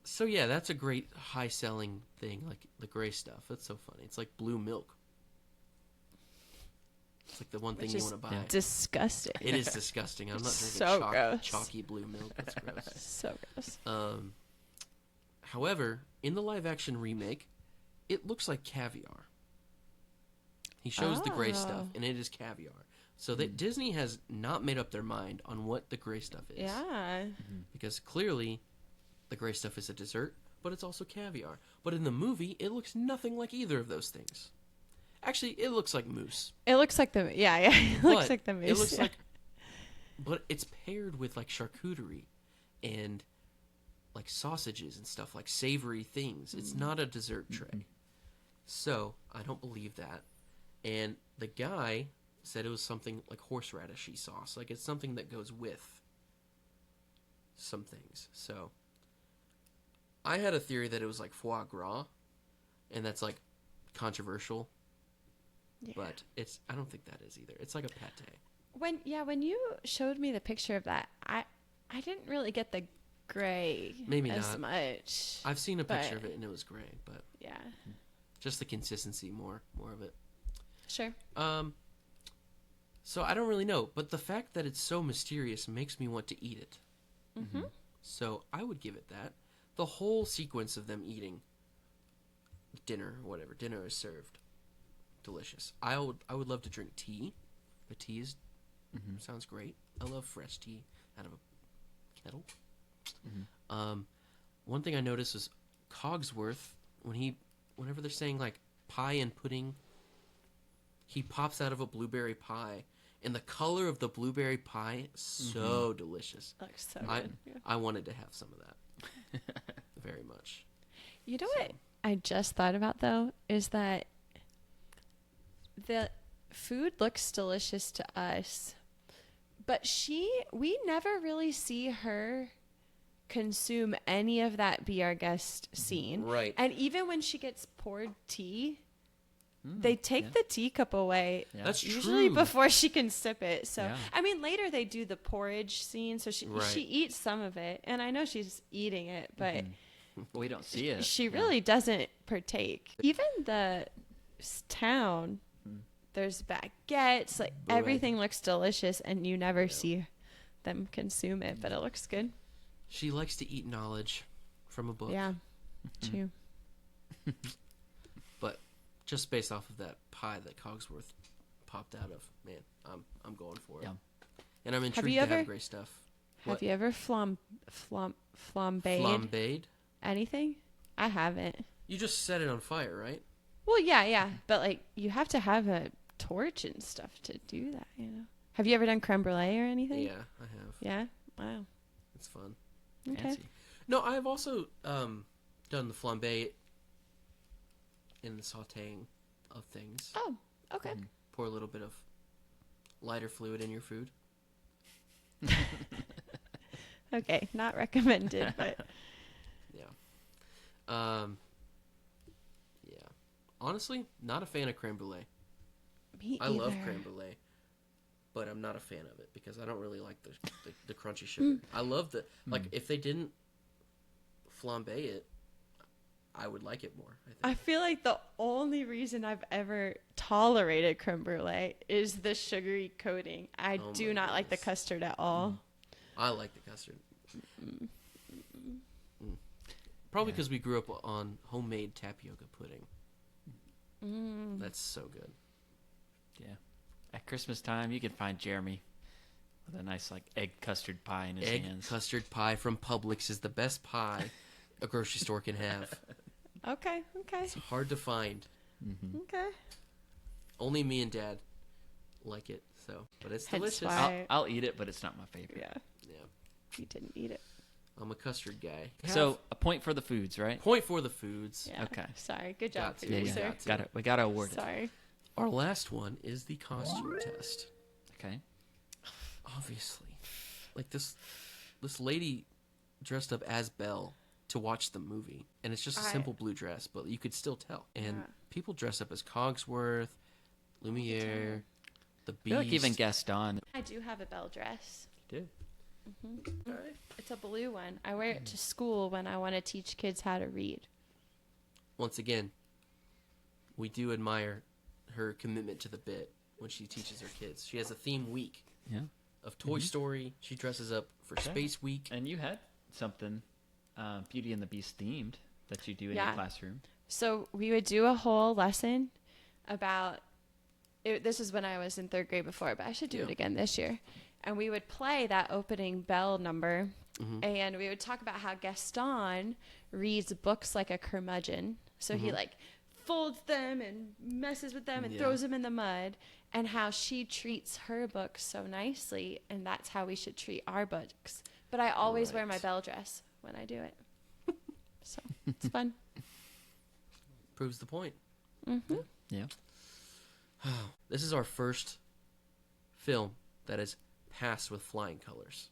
So yeah, that's a great high selling thing, like the gray stuff. That's so funny. It's like blue milk. It's like the one thing Which you is want to buy. Disgusting. It is disgusting. I'm not drinking So gross. chalky blue milk. That's gross. So gross. However, in the live action remake, it looks like caviar. He shows the gray stuff, Oh. and it is caviar. So that Disney has not made up their mind on what the gray stuff is. Yeah. Because clearly, the gray stuff is a dessert, but it's also caviar. But in the movie, it looks nothing like either of those things. Actually, it looks like mousse. It looks like the It looks But like the moose. It looks yeah. like, but it's paired with like charcuterie and like sausages and stuff, like savory things. It's not a dessert tray. So I don't believe that. And the guy said it was something like horseradishy sauce, like it's something that goes with some things. So I had a theory that it was like foie gras, and that's like controversial. Yeah. But I don't think that is either. It's like a pate. When you showed me the picture of that, I didn't really get the gray Maybe as not. much. I've seen a picture But- of it and it was gray, but Yeah. just the consistency more of it. Sure. So I don't really know, but the fact that it's so mysterious makes me want to eat it. Mm-hmm. So I would give it that. The whole sequence of them eating dinner is served. Delicious. I would love to drink tea. The tea is sounds great. I love fresh tea out of a kettle. One thing I noticed was Cogsworth whenever they're saying like pie and pudding, he pops out of a blueberry pie, and the color of the blueberry pie is so delicious. Looks so I good. Yeah. I wanted to have some of that very much. You know what I just thought about though is that the food looks delicious to us, but we never really see her consume any of that be our guest scene. Right. And even when she gets poured tea, they take the teacup away. Yeah. That's Usually true. before she can sip it. So Yeah. I mean later they do the porridge scene, so she Right. eats some of it, and I know she's eating it, but We don't see it. she Yeah. really doesn't partake. Even the town, there's baguettes, like Right. everything looks delicious, and you never see them consume it, but it looks good. She likes to eat knowledge from a book. Yeah, true. But just based off of that pie that Cogsworth popped out of, man, I'm going for it. Yeah. And I'm you intrigued to ever- have gray stuff. Have you ever flambéed Flambéed? anything? I haven't. You just set it on fire, right? Well, yeah, but like you have to have a torch and stuff to do that, you know. Have you ever done creme brulee or anything? Yeah, I have. Yeah. Wow. It's fun. Okay. Fancy. No, I've also done the flambe in the sautéing of things. Oh, okay. Pour a little bit of lighter fluid in your food. Okay, not recommended, but Yeah. Yeah. Honestly, not a fan of creme brulee. me I love either. creme brulee, but I'm not a fan of it because I don't really like the crunchy sugar. I love the if they didn't flambe it, I would like it more. I think. I feel like the only reason I've ever tolerated creme brulee is the sugary coating. I Oh do my not like the goodness. custard at all. I like the custard. Probably because we grew up on homemade tapioca pudding. That's so good. Yeah. At Christmas time, you can find Jeremy with a nice like egg custard pie in his Egg hands. custard pie from Publix is the best pie a grocery store can have. Okay. It's hard to find. Okay. Only me and Dad like it. So, but it's Hence delicious. why- I'll eat it, but it's not my favorite. Yeah, Yeah, you didn't eat it. I'm a custard guy. So a point for the foods, right? Point for the foods. Yeah. Okay. Sorry. Good job, Got to. Yeah, producer. yeah. Got to. Got it. We got to award it. Sorry. Our last one is the costume test. Okay. Obviously, like this lady dressed up as Belle to watch the movie, and it's just a simple blue dress, but you could still tell. And Yeah. people dress up as Cogsworth, Lumiere, the I Beast. feel like even Gaston. I do have a bell dress. Did. It's a blue one. I wear it to school when I want to teach kids how to read. Once again, we do admire her commitment to the bit when she teaches her kids. She has a theme week Yeah. of Toy Story. She dresses up for Space Week. And you had something Beauty and the Beast themed that you do in Yeah. your classroom. So we would do a whole lesson about this is when I was in 3rd grade before, but I should do it again this year. And we would play that opening bell number, and we would talk about how Gaston reads books like a curmudgeon. So he like folds them and messes with them and throws them in the mud, and how she treats her books so nicely, and that's how we should treat our books. But I always wear my bell dress when I do it. So it's fun. Proves the point. Yeah. This is our first film that is passed with flying colors.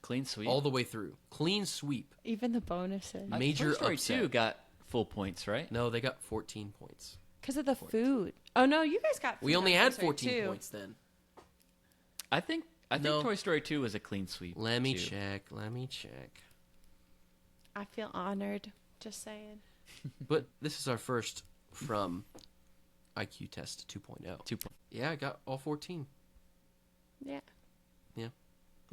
Clean sweep. All the way through. Clean sweep. Even the bonuses. Major Toy Story upset. 2 got full points, right? No, they got 14 points. Because of the food. Oh, no, you guys got food. We only on had Toy Story 14 too. points then. I think No. Toy Story 2 was a clean sweep. Let me too. check. Let me check. I feel honored. Just saying. But this is our first from IQ Test 2.0. 2 points. Yeah, I got all 14. Yeah.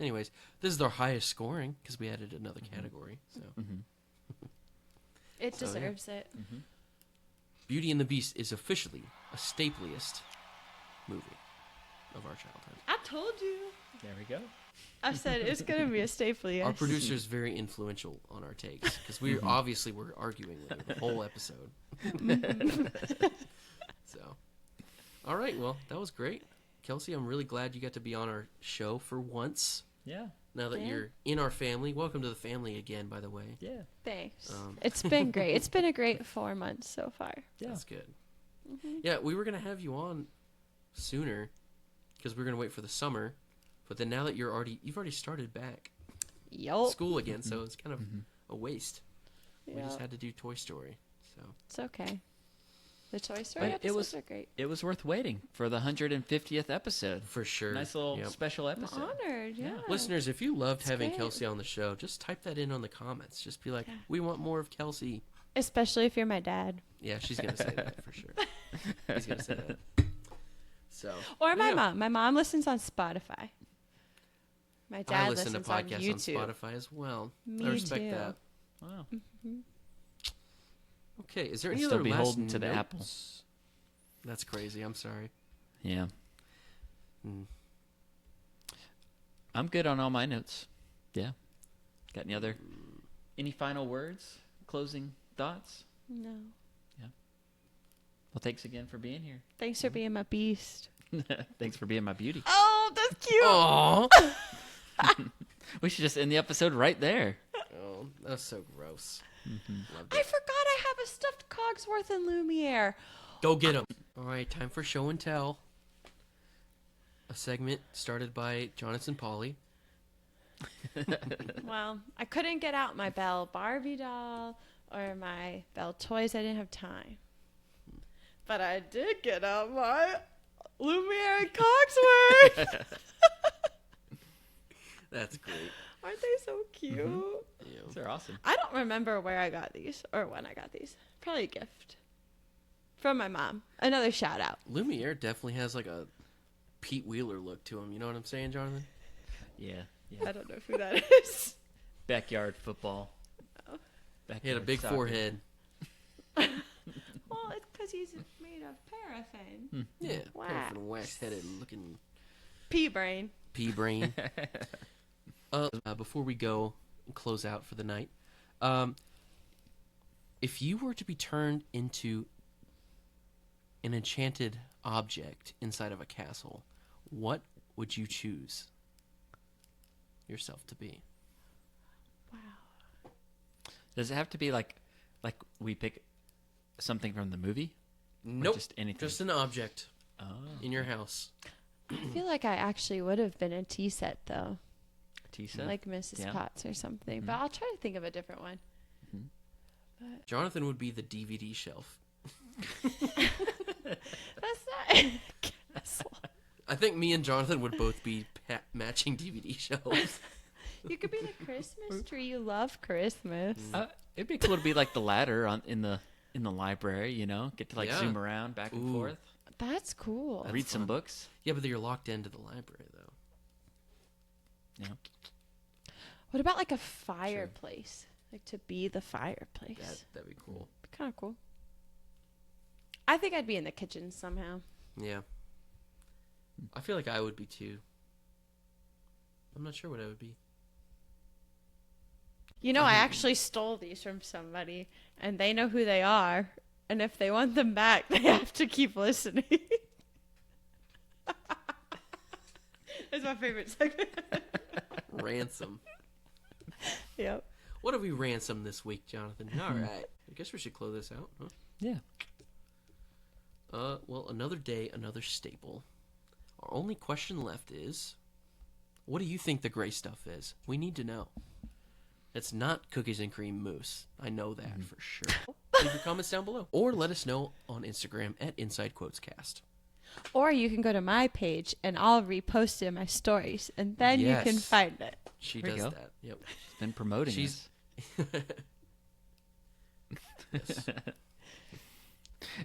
Anyways, this is our highest scoring because we added another category. So, It So, yeah. deserves it. Beauty and the Beast is officially a Stapliest movie of our childhood. I told you. There we go. I said it's going to be a staple, yes. Our producer is very influential on our takes because we obviously were arguing with her the whole episode. So, all right, well, that was great. Kelsey, I'm really glad you got to be on our show for once. Yeah. Now that Yeah. you're in our family, welcome to the family again, by the way. Yeah. Thanks. Um, It's been great. It's been a great 4 months so far. Yeah. That's good. Yeah, we were going to have you on sooner because we were going to wait for the summer. But then now that you've already started back Yup. school again, so it's kind of a waste. We just Yup. had to do Toy Story. So It's okay. The Toy Story But episodes are great. It was worth waiting for the 150th episode. for sure. Nice little Yep. special I'm episode. honored. Yeah. Listeners, if you loved It's having great. Kelsey on the show, just type that in on the comments. Just be like, Yeah. we want more of Kelsey. Especially if you're my dad. Yeah, she's going to say that for sure. She's going to say that. So, Or my yeah. mom. My mom listens on Spotify. My dad I listen to listens on podcasts on YouTube. Spotify as well. Me I respect too. that. Wow. Okay, is there And any still other beholden last to the notes? Apple. That's crazy. I'm sorry. Yeah. Mm. I'm good on all my notes. Yeah. Got any final words? Closing thoughts? No. Well, thanks again for being here. Thanks for being my beast. Thanks for being my beauty. Oh, that's cute. Aww. We should just end the episode right there. Oh, that's so gross. Loved I it. forgot I have a stuffed Cogsworth and Lumiere. Go get him. All right, time for show and tell. A segment started by Jonathan Pauly. Well, I couldn't get out my Belle Barbie doll or my Belle toys. I didn't have time. But I did get out my Lumiere and Cogsworth. That's great. Aren't they so cute? Yeah. They're awesome. I don't remember where I got these or when I got these. Probably a gift from my mom. Another shout out. Lumiere definitely has like a Pete Wheeler look to him. You know what I'm saying, Jonathan? Yeah. I don't know who that is. Backyard football. Oh. He had a Backyard big soccer. forehead. Well, it's because he's made of paraffin. Yeah. Wax. Paraffin wax-headed looking Pea brain. pea brain. Before we go and close out for the night, if you were to be turned into an enchanted object inside of a castle, what would you choose yourself to be? Wow. Does it have to be like we pick something from the movie? Or Nope. Just anything. Just an object Oh. in your house. I feel like I actually would have been a tea set though, Tea set? like Mrs. Yeah. Potts or something. But I'll try to think of a different one. Jonathan would be the DVD shelf. That's not castle. I think me and Jonathan would both be matching DVD shelves. You could be the Christmas tree. You love Christmas. It'd be cool to be like the ladder in the library. You know, get to like Yeah. zoom around back and Ooh. forth, That's cool. That's read some fun. books. Yeah, but you're locked into the library, though. Yeah. What about like a fireplace? Like to be the fireplace. That'd be cool. Kind of cool. I think I'd be in the kitchen somehow. Yeah. I feel like I would be, too. I'm not sure what I would be. You know, I actually stole these from somebody, and they know who they are. And if they want them back, they have to keep listening. That's my favorite segment. Ransom. Yep. What have we ransomed this week, Jonathan? All right. I guess we should close this out, huh? Yeah. Well, another day, another staple. Our only question left is, what do you think the gray stuff is? We need to know. It's not cookies and cream mousse. I know that for sure. Leave your comments down below. Or let us know on Instagram at InsideQuotesCast. Or you can go to my page, and I'll repost it in my stories, and then you can Yes. find it. She There you does go. that. Yep. It's been promoting She's- Yes. us.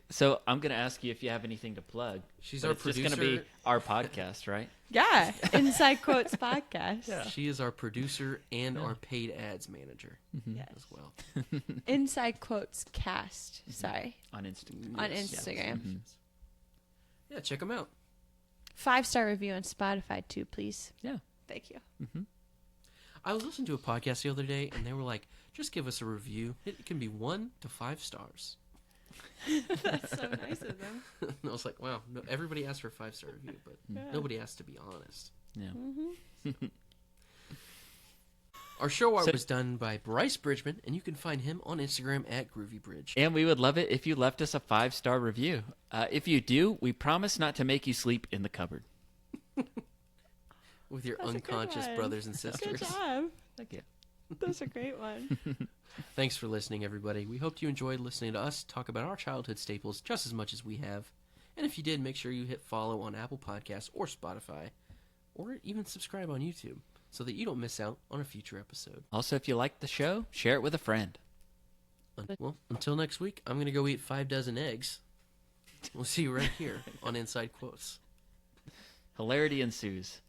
So I'm gonna ask you if you have anything to plug. She's But our it's producer. just gonna be our podcast, right? Yeah. Inside Quotes Podcast. She is our producer and our paid ads manager Yes. as well. Inside Quotes Cast. Sorry. On Instagram. On Yes. Instagram. Yeah, check them out. 5-star review on Spotify too, please. Yeah. Thank you. I was listening to a podcast the other day, and they were like, just give us a review. It can be 1 to 5 stars. That's so nice of them. And I was like, wow, no, everybody asks for a 5-star review, but nobody asks to be honest. Yeah. Our show art was done by Bryce Bridgman, and you can find him on Instagram at GroovyBridge. And we would love it if you left us a 5-star review. If you do, we promise not to make you sleep in the cupboard. With your That's a good unconscious one. brothers and Good sisters. job. Thank you. That's a great one. Thanks for listening, everybody. We hope you enjoyed listening to us talk about our childhood staples just as much as we have. And if you did, make sure you hit follow on Apple Podcasts or Spotify, or even subscribe on YouTube so that you don't miss out on a future episode. Also, if you like the show, share it with a friend. Well, until next week, I'm going to go eat 5 dozen eggs. We'll see you right here on Inside Quotes. Hilarity ensues.